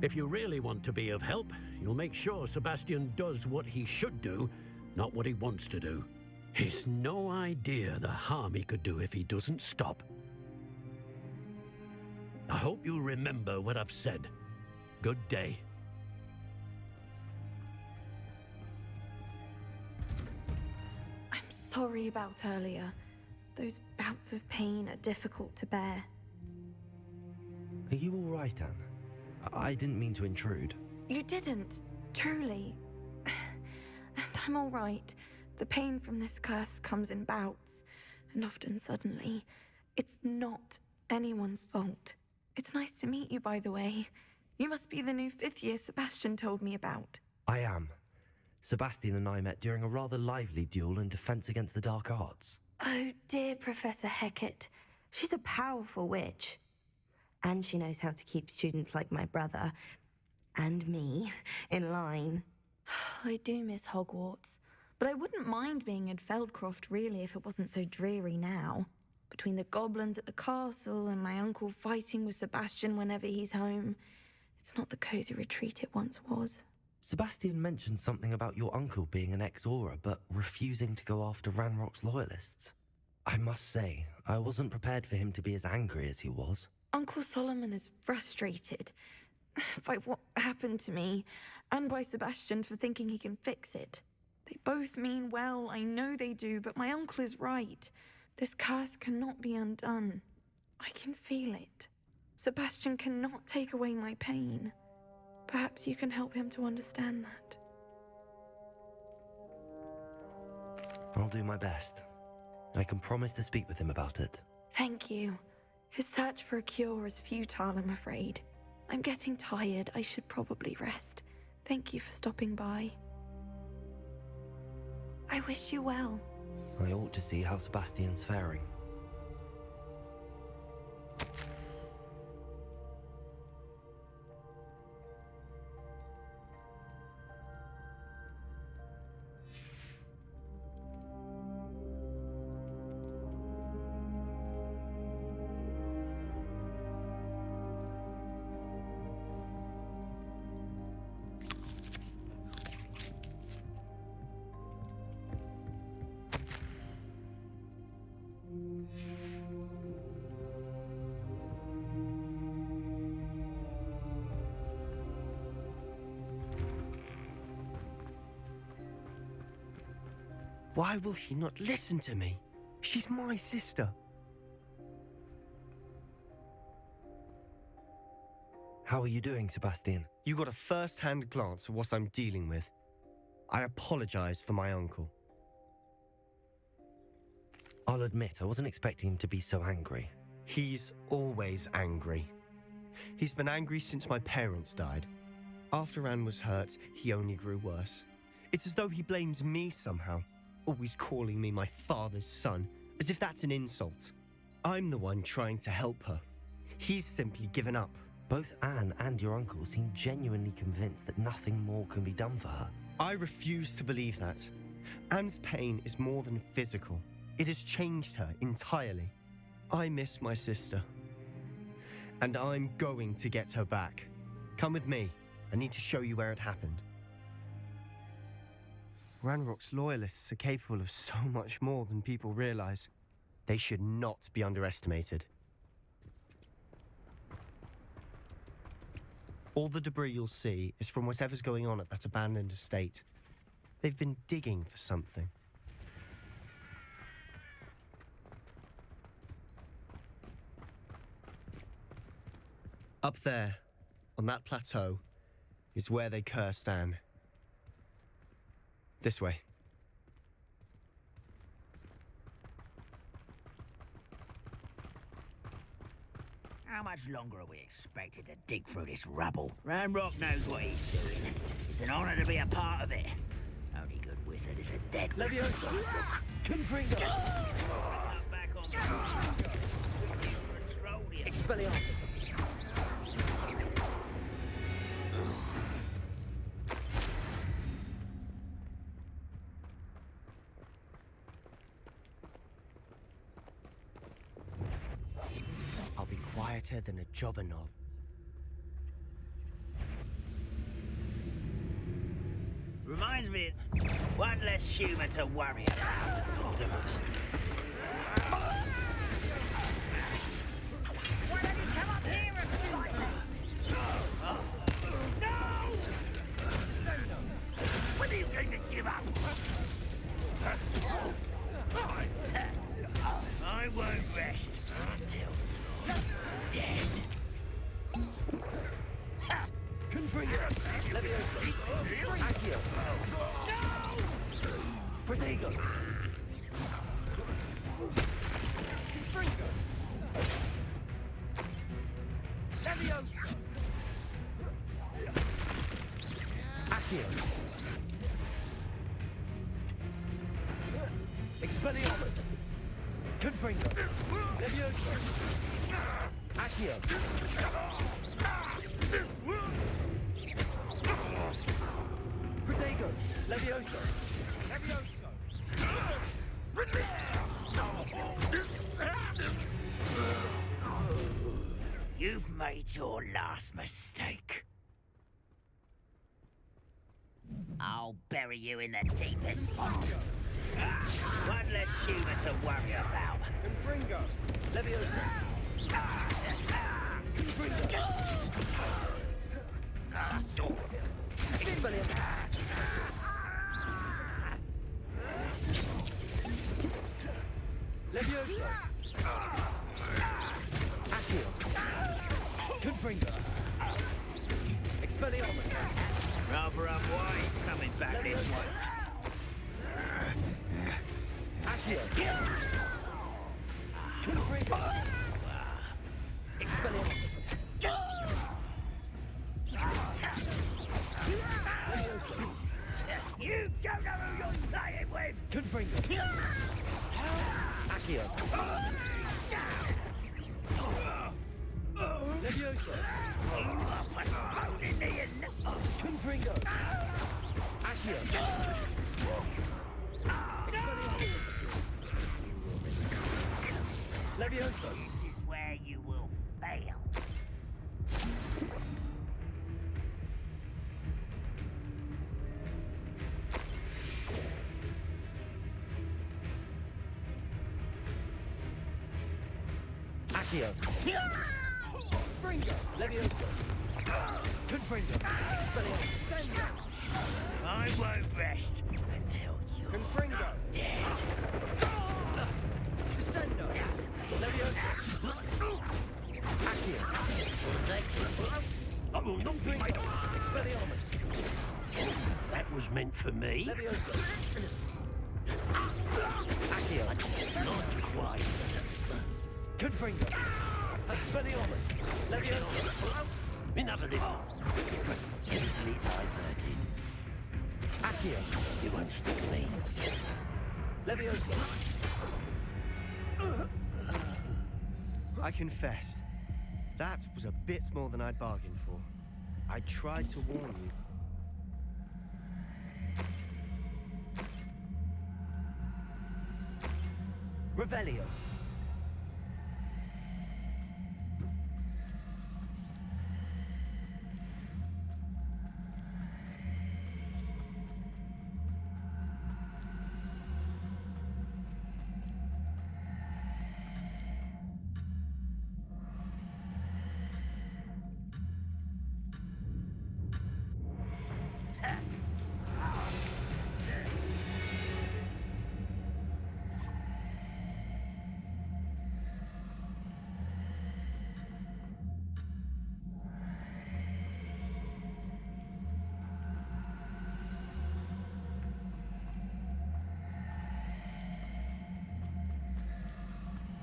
If you really want to be of help, you'll make sure Sebastian does what he should do, not what he wants to do. He's no idea the harm he could do if he doesn't stop. I hope you remember what I've said. Good day. I'm sorry about earlier. Those bouts of pain are difficult to bear. Are you all right, Anne? I didn't mean to intrude. You didn't, truly. And I'm all right. The pain from this curse comes in bouts, and often suddenly. It's not anyone's fault. It's nice to meet you, by the way. You must be the new 5th year Sebastian told me about. I am. Sebastian and I met during a rather lively duel in defense against the dark arts. Oh, dear Professor Hecat. She's a powerful witch. And she knows how to keep students like my brother, and me, in line. I do miss Hogwarts, but I wouldn't mind being in Feldcroft, really, if it wasn't so dreary now. Between the goblins at the castle and my uncle fighting with Sebastian whenever he's home, it's not the cosy retreat it once was. Sebastian mentioned something about your uncle being an ex-Auror, but refusing to go after Ranrock's loyalists. I must say, I wasn't prepared for him to be as angry as he was. Uncle Solomon is frustrated by what happened to me, and by Sebastian for thinking he can fix it. They both mean well, I know they do, but my uncle is right. This curse cannot be undone. I can feel it. Sebastian cannot take away my pain. Perhaps you can help him to understand that. I'll do my best. I can promise to speak with him about it. Thank you. His search for a cure is futile, I'm afraid. I'm getting tired. I should probably rest. Thank you for stopping by. I wish you well. I ought to see how Sebastian's faring. Why will she not listen to me? She's my sister. How are you doing, Sebastian? You got a first-hand glance at what I'm dealing with. I apologize for my uncle. I'll admit, I wasn't expecting him to be so angry. He's always angry. He's been angry since my parents died. After Anne was hurt, he only grew worse. It's as though he blames me somehow. Always calling me my father's son, as if that's an insult. I'm the one trying to help her. He's simply given up. Both Anne and your uncle seem genuinely convinced that nothing more can be done for her. I refuse to believe that. Anne's pain is more than physical. It has changed her entirely. I miss my sister. And I'm going to get her back. Come with me. I need to show you where it happened. Ranrock's loyalists are capable of so much more than people realize. They should not be underestimated. All the debris you'll see is from whatever's going on at that abandoned estate. They've been digging for something. Up there, on that plateau, is where they cursed Anne. This way. How much longer are we expected to dig through this rubble? Ranrock knows what he's doing. It's an honor to be a part of it. Only good wizard is a dead wizard. Leviosa! Confringo! Expelliarmus! better than a jobberknoll. Reminds me, one less humour to worry about. Why don't you come up here and fight me? No! When are you going to give up? I won't rest until you're dead. Confringo! Levioso! Accio! Protego! Confringo! Levioso! Accio! Expelliarmus! Confringo! Levioso! Accio! Protego! Levioso! Levioso! You've made your last mistake. I'll bury you in the deepest spot. One less humour to worry about. Confringo! Levioso! Confringo! Expelliarmus! Levioso! Accio! Confringo! Expelliarmus! Rather unwise coming back this way. Accio! Confringo! Expelliarmus! You don't know who you're playing with! Confringo! Accio! Levioso! You are postponing the Confringo! Accio! Expelliarmus! Levioso! This is where you will fail. Accio! Fringo! Levioso! Confringo! Expelliarmus! I won't rest until you're Confringo! dead. Descendo! Levioso! Accio! I will not be made of. Expelliarmus! That was meant for me. Levioso! Accio! Not quite. Confringo! Expelliarmus! Levioso! Enough of this. Easily diverted. Accio! You won't stop me. Levioso! I confess, that was a bit more than I'd bargained for. I tried to warn you. Revelio!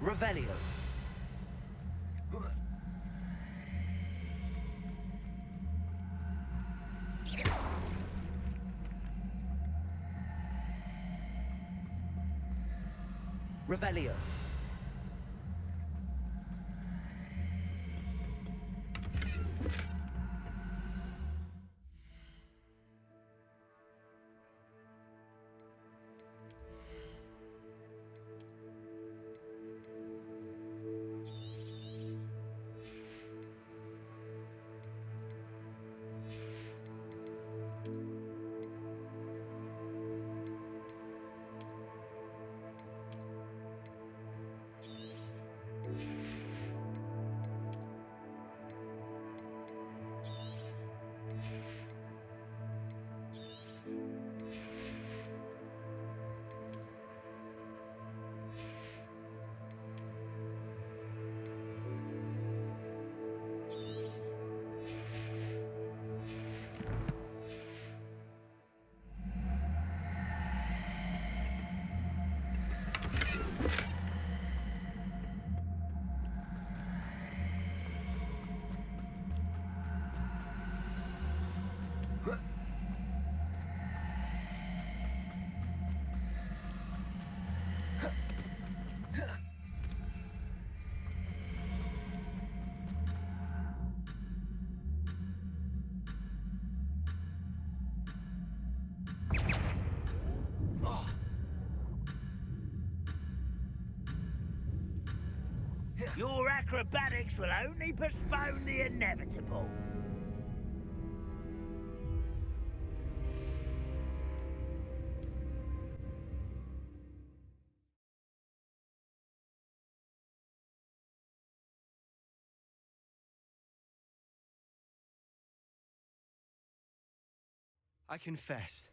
Revelio! Revelio! Your acrobatics will only postpone the inevitable. I confess,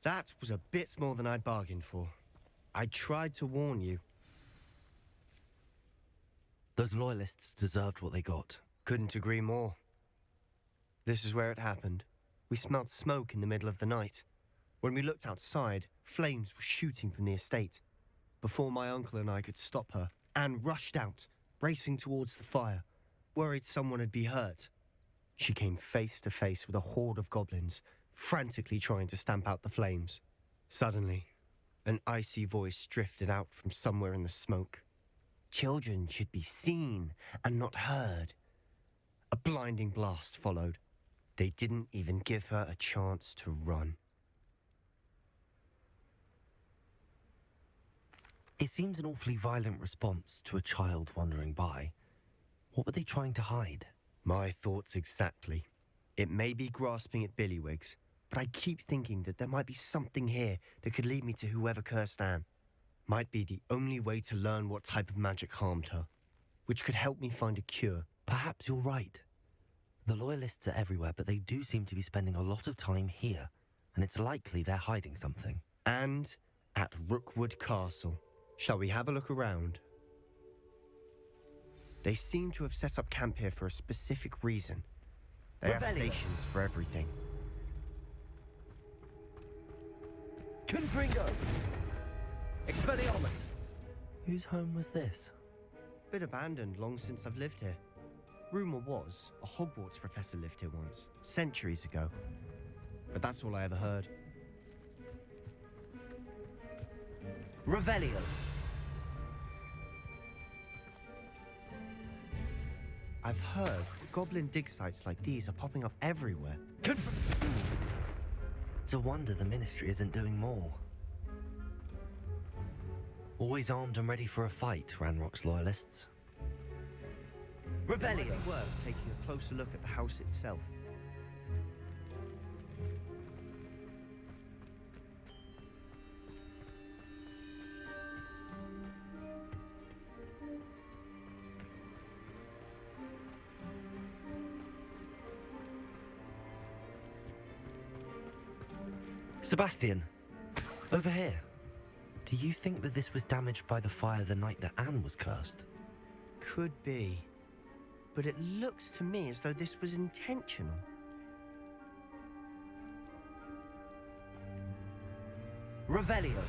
that was a bit more than I'd bargained for. I tried to warn you. Those loyalists deserved what they got. Couldn't agree more. This is where it happened. We smelled smoke in the middle of the night. When we looked outside, flames were shooting from the estate. Before my uncle and I could stop her, Anne rushed out, racing towards the fire, worried someone had been hurt. She came face to face with a horde of goblins, frantically trying to stamp out the flames. Suddenly, an icy voice drifted out from somewhere in the smoke. Children should be seen and not heard. A blinding blast followed. They didn't even give her a chance to run. It seems an awfully violent response to a child wandering by. What were they trying to hide? My thoughts exactly. It may be grasping at Billywigs, but I keep thinking that there might be something here that could lead me to whoever cursed Anne. Might be the only way to learn what type of magic harmed her, which could help me find a cure. Perhaps you're right. The loyalists are everywhere, but they do seem to be spending a lot of time here, and it's likely they're hiding something. And at Rookwood Castle. Shall we have a look around? They seem to have set up camp here for a specific reason. They have stations for everything. Confringo! Expelliarmus! Whose home was this? Been abandoned long since I've lived here. Rumour was a Hogwarts professor lived here once, centuries ago. But that's all I ever heard. Revelio! I've heard goblin dig sites like these are popping up everywhere. It's a wonder the Ministry isn't doing more. Always armed and ready for a fight, Ranrock's loyalists. It might be worth taking a closer look at the house itself. Sebastian, over here. Do you think that this was damaged by the fire the night that Anne was cursed? Could be. But it looks to me as though this was intentional. Revelio!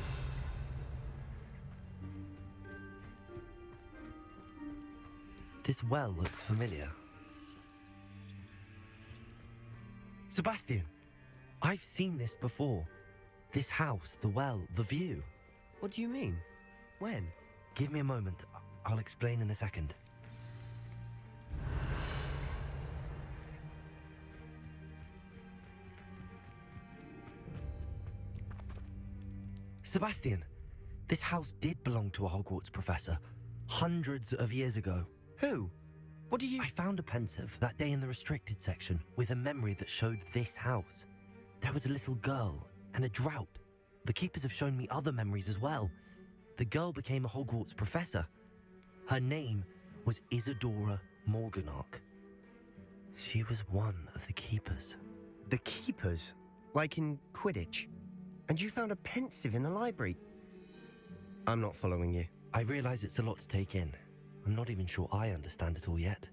This well looks familiar. Sebastian, I've seen this before. This house, the well, the view. What do you mean? When? Give me a moment. I'll explain in a second. Sebastian, this house did belong to a Hogwarts professor, hundreds of years ago. Who? What do you... I found a pensive that day in the restricted section with a memory that showed this house. There was a little girl and a drought. The keepers have shown me other memories as well. The girl became a Hogwarts professor. Her name was Isadora Morganach. She was one of the keepers. The keepers? Like in Quidditch? And you found a pensive in the library? I'm not following you. I realize it's a lot to take in. I'm not even sure I understand it all yet.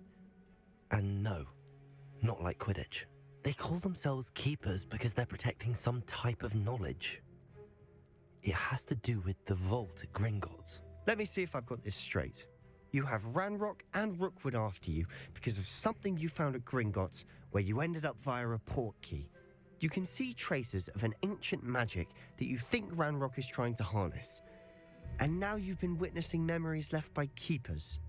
And no, not like Quidditch. They call themselves keepers because they're protecting some type of knowledge. It has to do with the vault at Gringotts. Let me see if I've got this straight. You have Ranrock and Rookwood after you because of something you found at Gringotts where you ended up via a port key. You can see traces of an ancient magic that you think Ranrock is trying to harness. And now you've been witnessing memories left by keepers.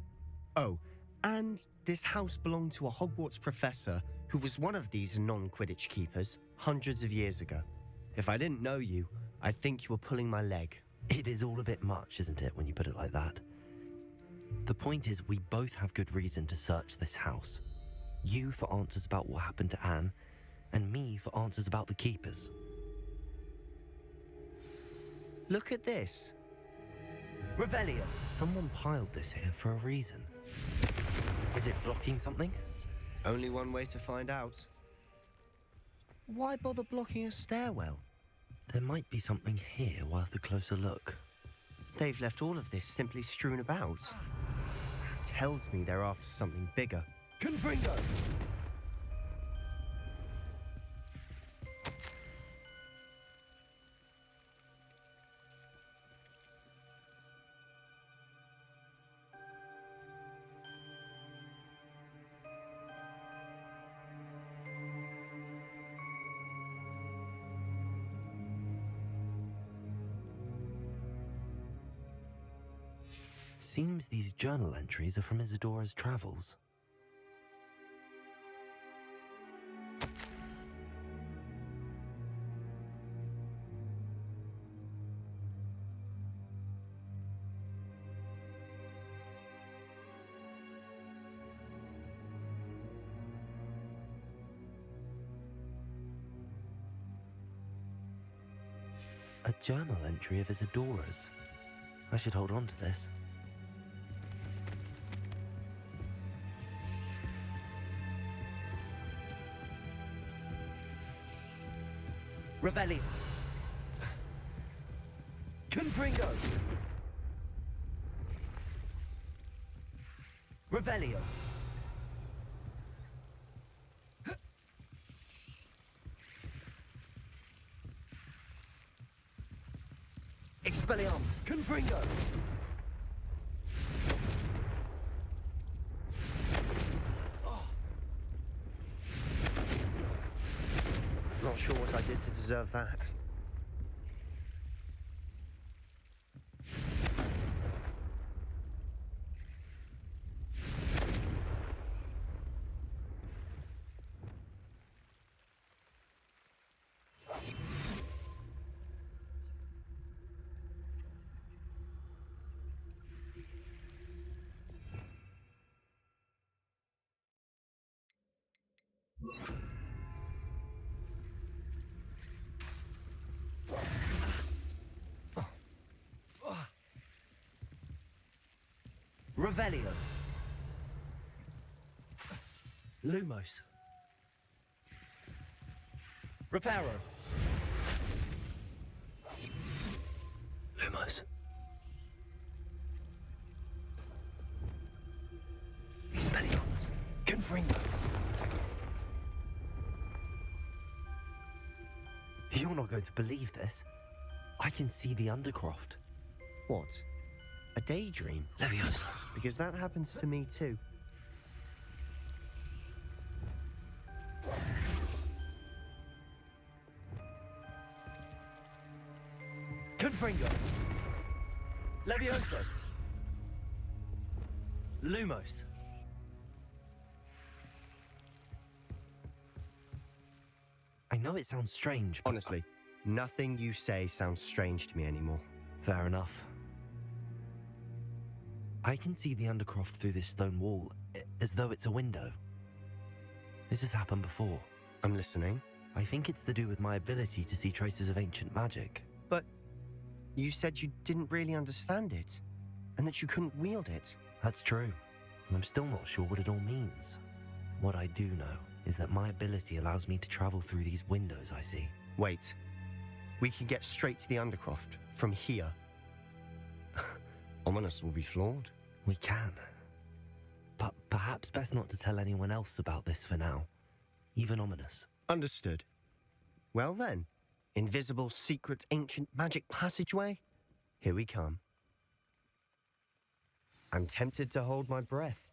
Oh, and this house belonged to a Hogwarts professor who was one of these non-Quidditch keepers hundreds of years ago. If I didn't know you, I'd think you were pulling my leg. It is all a bit much, isn't it, when you put it like that? The point is, we both have good reason to search this house. You for answers about what happened to Anne, and me for answers about the Keepers. Look at this. Revelio! Someone piled this here for a reason. Is it blocking something? Only one way to find out. Why bother blocking a stairwell? There might be something here worth a closer look. They've left all of this simply strewn about. Tells me they're after something bigger. Confringo! Seems these journal entries are from Isadora's travels. A journal entry of Isadora's. I should hold on to this. Revelio. Confringo. Revelio. Expelliarmus. Confringo. Not sure what I did to deserve that. Revelio. Lumos. Reparo. Lumos. Expelliarmus. Confringo. You're not going to believe this. I can see the Undercroft. What? A daydream? Leviosa. Because that happens to me too. Confringo. Leviosa. Lumos. I know it sounds strange, but Honestly, nothing you say sounds strange to me anymore. fair enough. I can see the Undercroft through this stone wall, as though it's a window. This has happened before. I'm listening. I think it's to do with my ability to see traces of ancient magic. But you said you didn't really understand it, and that you couldn't wield it. That's true, and I'm still not sure what it all means. What I do know is that my ability allows me to travel through these windows I see. Wait. We can get straight to the Undercroft from here. Ominous will be flawed. We can. But perhaps best not to tell anyone else about this for now. Even Ominous. Understood. Well then, invisible, secret, ancient magic passageway? Here we come. I'm tempted to hold my breath.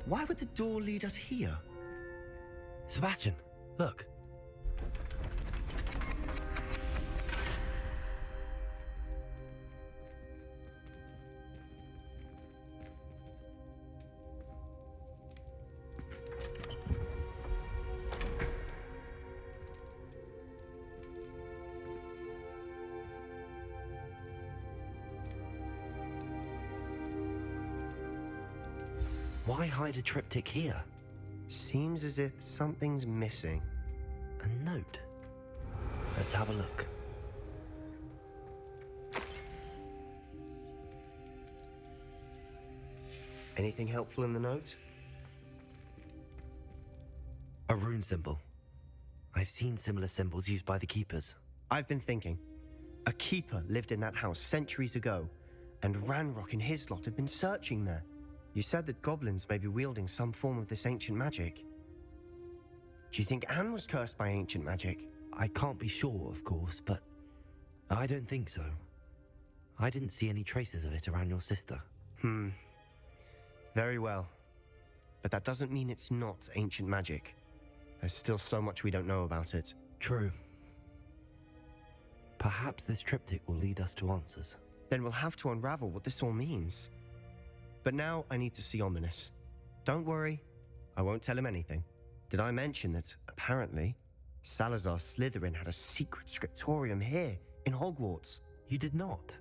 Why would the door lead us here? Sebastian, look. Why hide a triptych here? Seems as if something's missing. A note. Let's have a look. Anything helpful in the note? A rune symbol. I've seen similar symbols used by the keepers. I've been thinking. A keeper lived in that house centuries ago, and Ranrock and his lot have been searching there. You said that goblins may be wielding some form of this ancient magic. Do you think Anne was cursed by ancient magic? I can't be sure, of course, but I don't think so. I didn't see any traces of it around your sister. Very well. But that doesn't mean it's not ancient magic. There's still so much we don't know about it. True. Perhaps this triptych will lead us to answers. Then we'll have to unravel what this all means. But now I need to see Ominous. Don't worry, I won't tell him anything. Did I mention that, apparently, Salazar Slytherin had a secret scriptorium here in Hogwarts? You did not.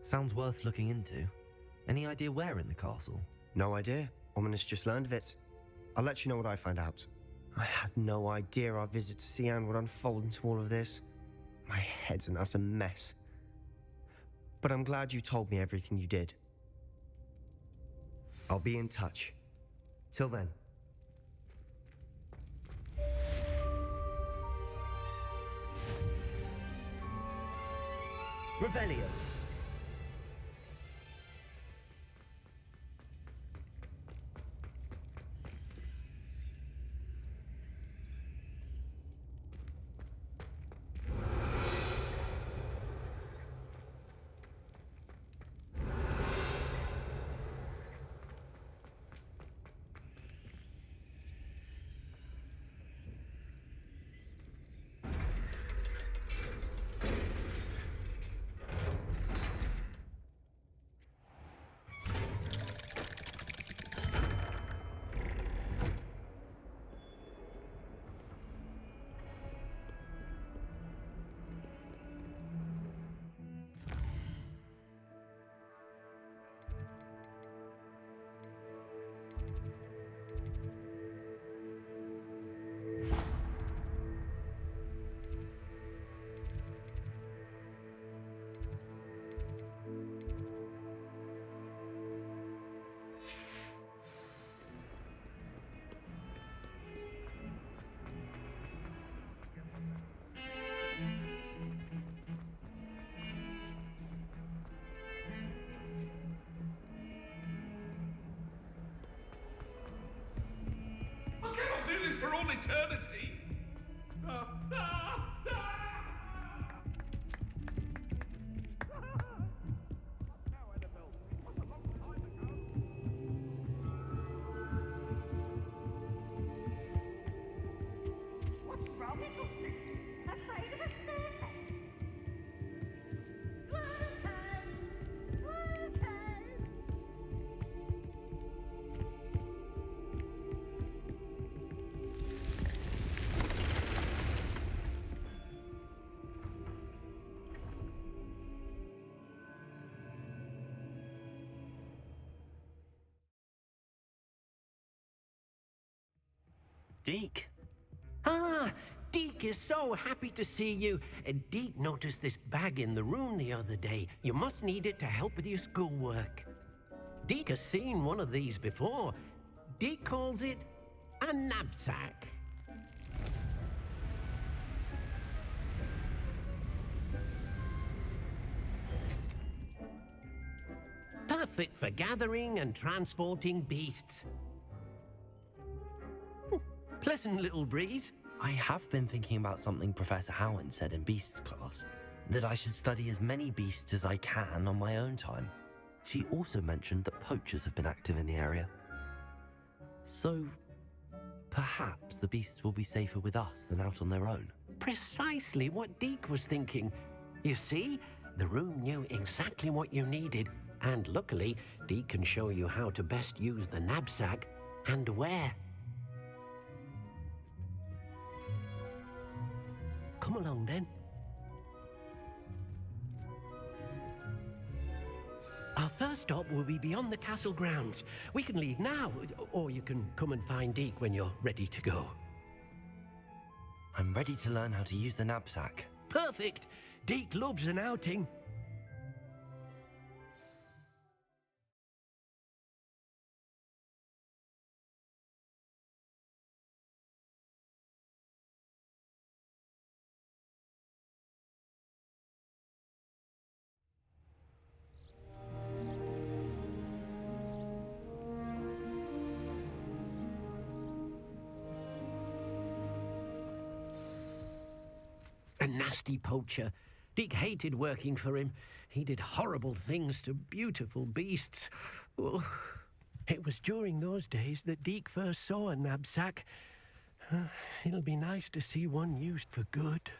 Sounds worth looking into. Any idea where in the castle? No idea. Ominous just learned of it. I'll let you know what I find out. I had no idea our visit to see Anne would unfold into all of this. My head's an utter mess. But I'm glad you told me everything you did. I'll be in touch. Till then. Revelio. For all eternity. What's wrong, little thing? Afraid of a serpent? Deke? Ah, Deke is so happy to see you. Deke noticed this bag in the room the other day. You must need it to help with your schoolwork. Deke has seen one of these before. Deke calls it a knapsack. Perfect for gathering and transporting beasts. Pleasant little breeze. I have been thinking about something Professor Howard said in Beasts class, that I should study as many beasts as I can on my own time. She also mentioned that poachers have been active in the area. So, perhaps the beasts will be safer with us than out on their own. Precisely what Deke was thinking. You see, the room knew exactly what you needed, and luckily, Deke can show you how to best use the knapsack and where. Come along then. Our first stop will be beyond the castle grounds. We can leave now, or you can come and find Deke when you're ready to go. I'm ready to learn how to use the knapsack. Perfect! Deke loves an outing. A nasty poacher. Deke hated working for him. He did horrible things to beautiful beasts. Oh. It was during those days that Deke first saw a knapsack. It'll be nice to see one used for good.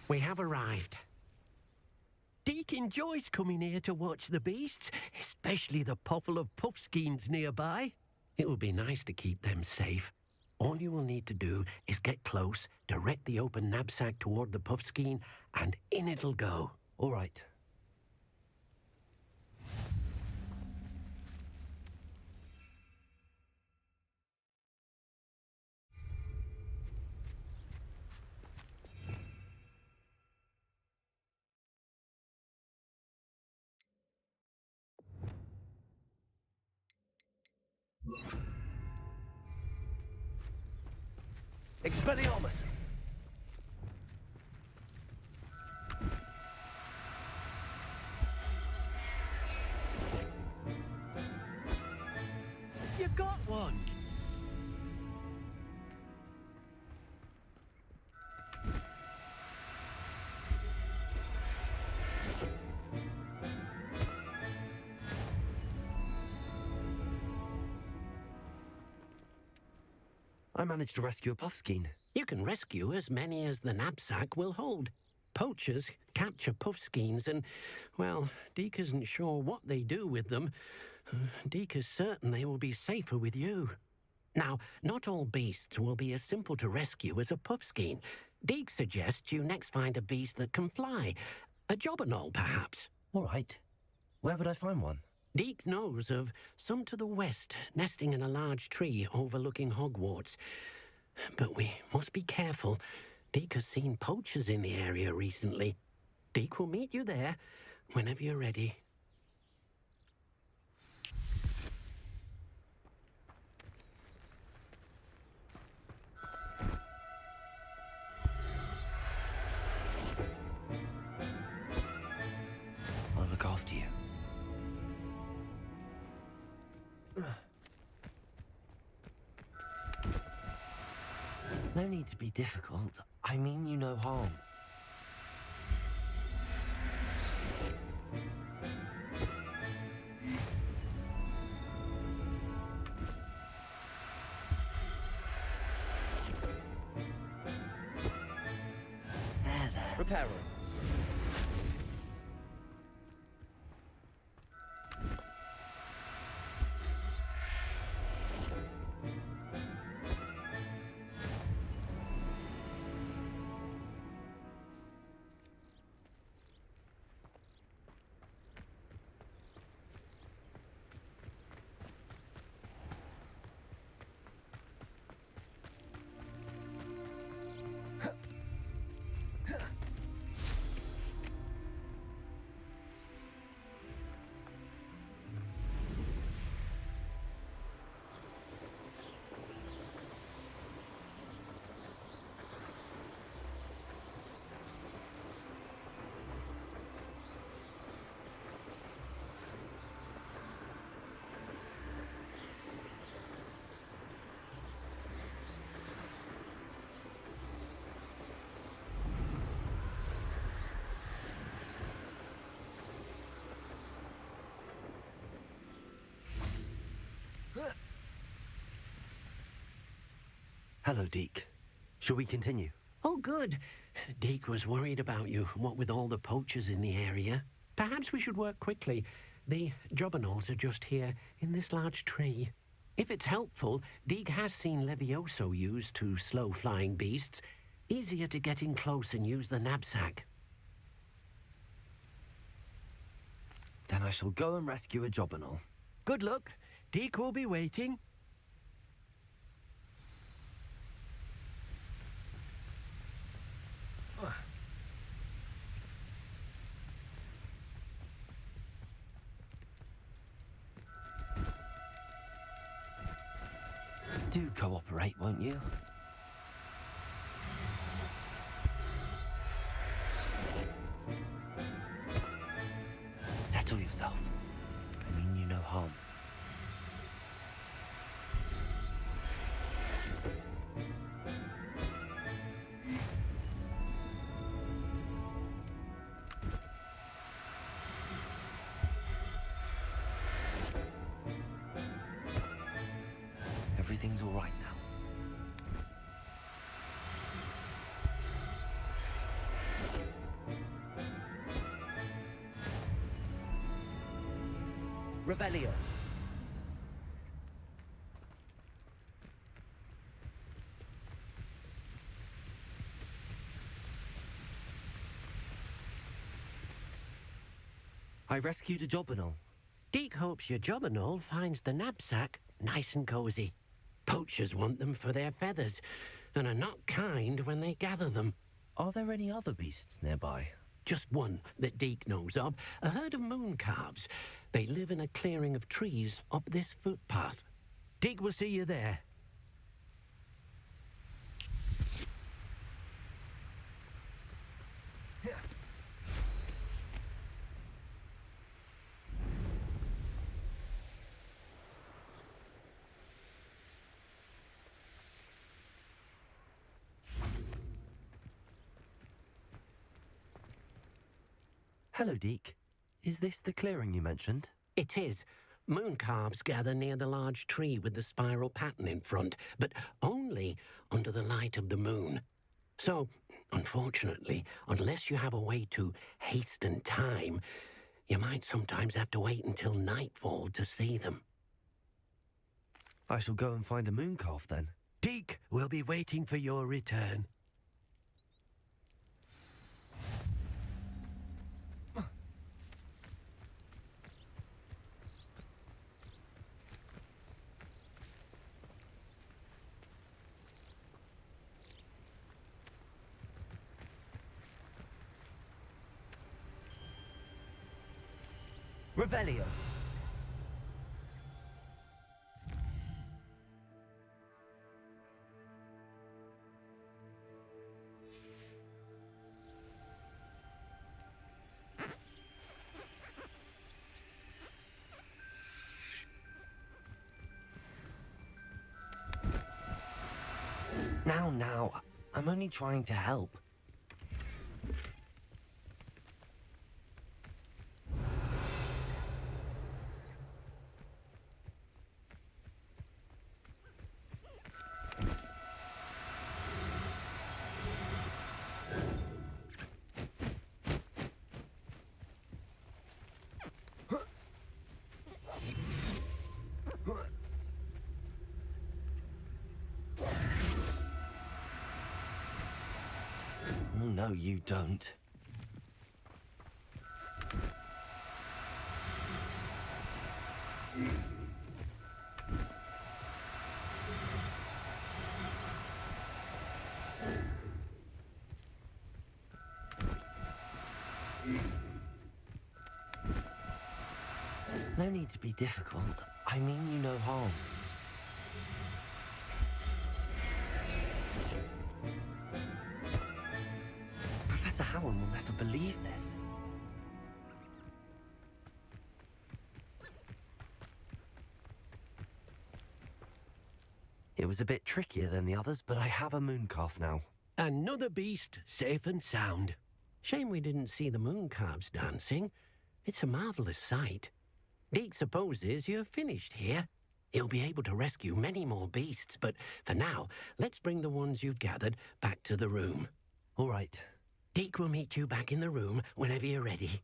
We have arrived. Deke enjoys coming here to watch the beasts, especially the potful of puffskeins nearby. It will be nice to keep them safe. All you will need to do is get close, direct the open knapsack toward the puffskein, and in it'll go. All right. Expelliarmus! You got one! I managed to rescue a puffskein. You can rescue as many as the knapsack will hold. Poachers capture puffskeins and, well, Deke isn't sure what they do with them. Deke is certain they will be safer with you. Now, not all beasts will be as simple to rescue as a puffskein. Deke suggests you next find a beast that can fly. A jobberknoll, perhaps. All right. Where would I find one? Deke knows of some to the west, nesting in a large tree overlooking Hogwarts. But we must be careful. Deke has seen poachers in the area recently. Deke will meet you there whenever you're ready. I'll look after you. No need to be difficult. I mean you no harm. There. Repair room. Hello, Deke. Shall we continue? Oh, good. Deke was worried about you, what with all the poachers in the area. Perhaps we should work quickly. The jobberknolls are just here, in this large tree. If it's helpful, Deke has seen Levioso used to slow flying beasts. Easier to get in close and use the knapsack. Then I shall go and rescue a jobberknoll. Good luck. Deke will be waiting. Do cooperate, won't you? Settle yourself. I mean you no harm. Everything's all right now. Revelio. I rescued a jobberknoll. Deke hopes your jobberknoll finds the knapsack nice and cozy. Poachers want them for their feathers, and are not kind when they gather them. Are there any other beasts nearby? Just one that Deke knows of, a herd of moon calves. They live in a clearing of trees up this footpath. Deke will see you there. Hello, Deke. Is this the clearing you mentioned? It is. Moon calves gather near the large tree with the spiral pattern in front, but only under the light of the moon. So, unfortunately, unless you have a way to hasten time, you might sometimes have to wait until nightfall to see them. I shall go and find a moon calf then. Deke will be waiting for your return. Revelio. Now, I'm only trying to help. No, you don't. No need to be difficult. I mean you no harm. Professor Howard will never believe this. It was a bit trickier than the others, but I have a moon calf now. Another beast, safe and sound. Shame we didn't see the moon calves dancing. It's a marvellous sight. Deke supposes you're finished here. You'll be able to rescue many more beasts, but for now, let's bring the ones you've gathered back to the room. All right. Deke will meet you back in the room whenever you're ready.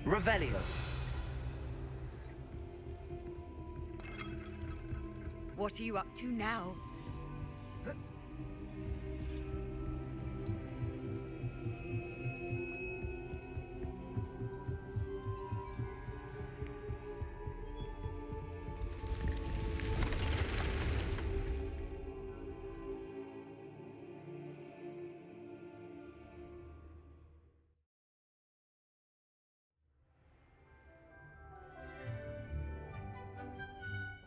Revelio. What are you up to now?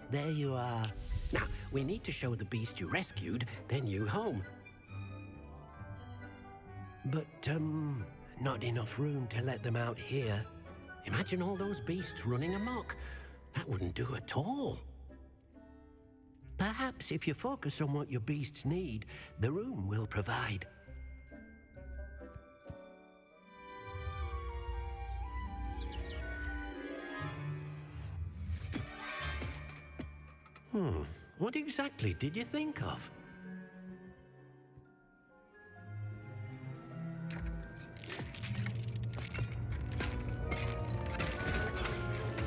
There you are. Now, we need to show the beast you rescued their new home. But, not enough room to let them out here. Imagine all those beasts running amok. That wouldn't do at all. Perhaps if you focus on what your beasts need, the room will provide. What exactly did you think of?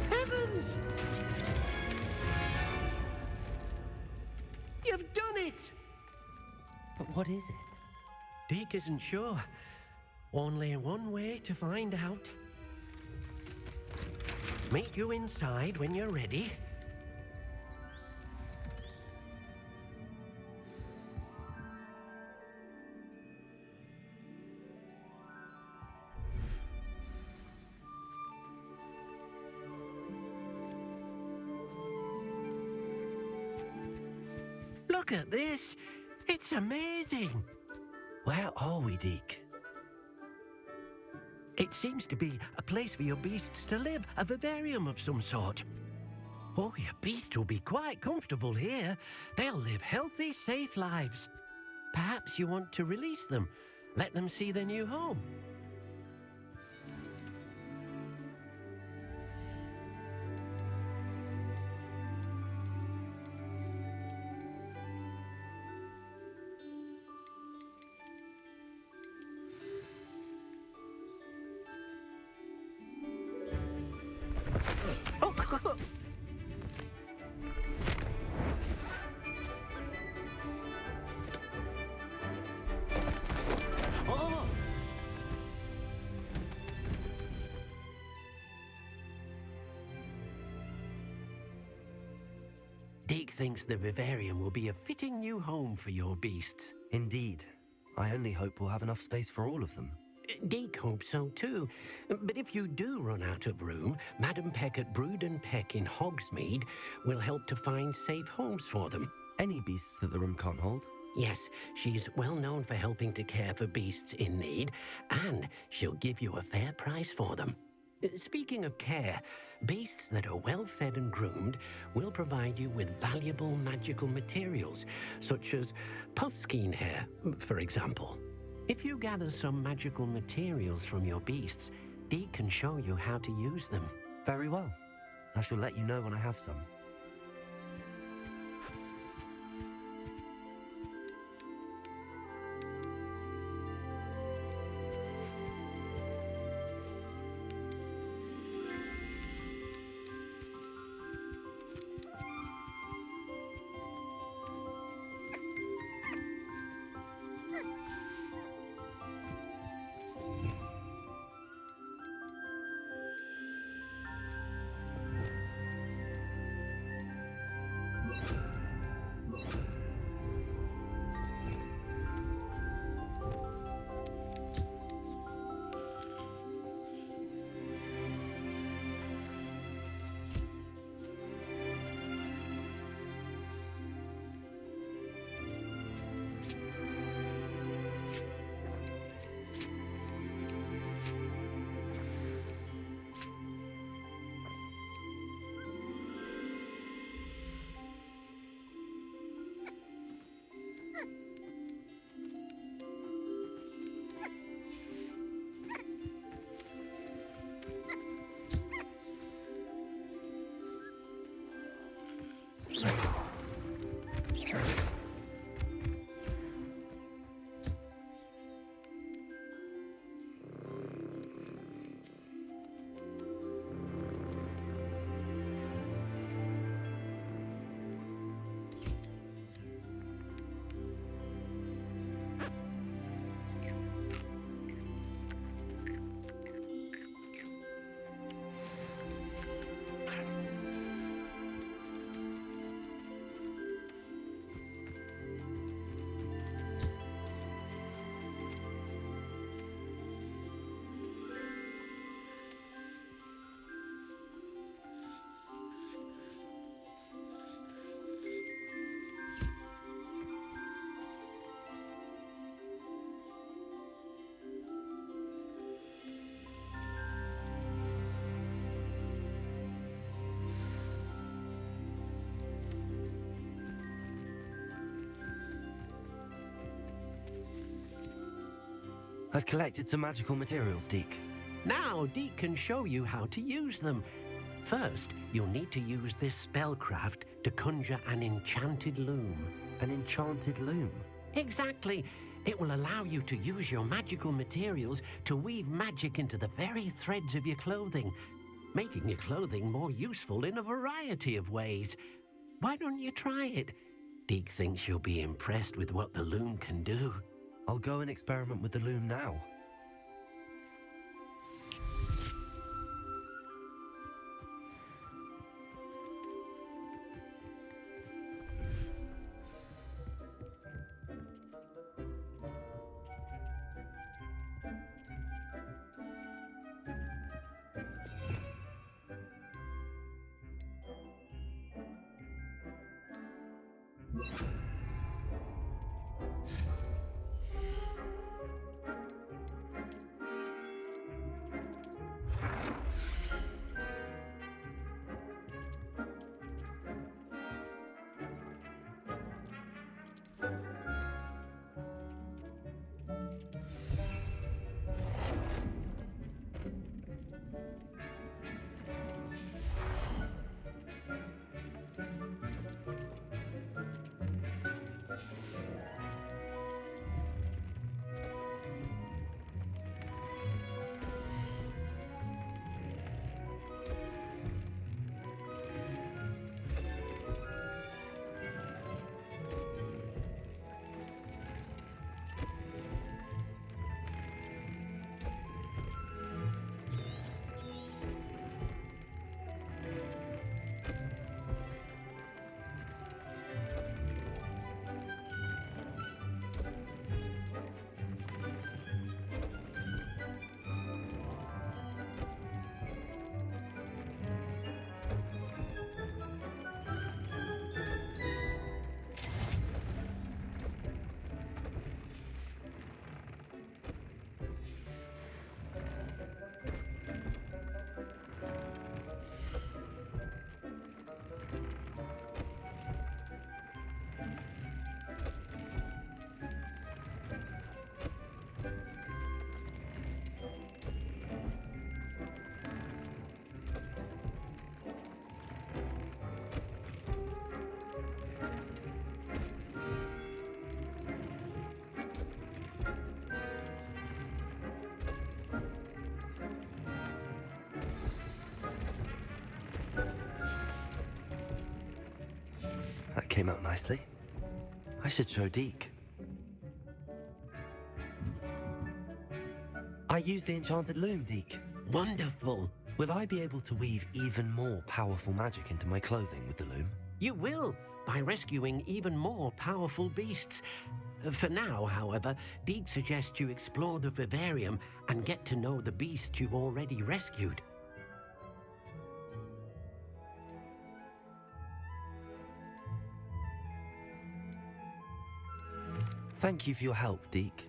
Heavens! You've done it! But what is it? Deke isn't sure. Only one way to find out. Meet you inside when you're ready. Look at this! It's amazing! Where are we, Deke? It seems to be a place for your beasts to live, a vivarium of some sort. Oh, your beasts will be quite comfortable here. They'll live healthy, safe lives. Perhaps you want to release them, let them see their new home. Deke thinks the vivarium will be a fitting new home for your beasts. Indeed. I only hope we'll have enough space for all of them. Deke hopes so too. But if you do run out of room, Madam Peck at Brood and Peck in Hogsmeade will help to find safe homes for them. Any beasts that the room can't hold? Yes, she's well known for helping to care for beasts in need, and she'll give you a fair price for them. Speaking of care, beasts that are well fed and groomed will provide you with valuable magical materials, such as puffskein hair, for example. If you gather some magical materials from your beasts, Deke can show you how to use them. Very well. I shall let you know when I have some. I've collected some magical materials, Deke. Now, Deke can show you how to use them. First, you'll need to use this spellcraft to conjure an enchanted loom. An enchanted loom? Exactly. It will allow you to use your magical materials to weave magic into the very threads of your clothing, making your clothing more useful in a variety of ways. Why don't you try it? Deke thinks you'll be impressed with what the loom can do. I'll go and experiment with the loom now. That came out nicely. I should show Deke. I used the enchanted loom, Deke. Wonderful. Will I be able to weave even more powerful magic into my clothing with the loom? You will, by rescuing even more powerful beasts. For now, however, Deke suggests you explore the vivarium and get to know the beasts you've already rescued. Thank you for your help, Deke.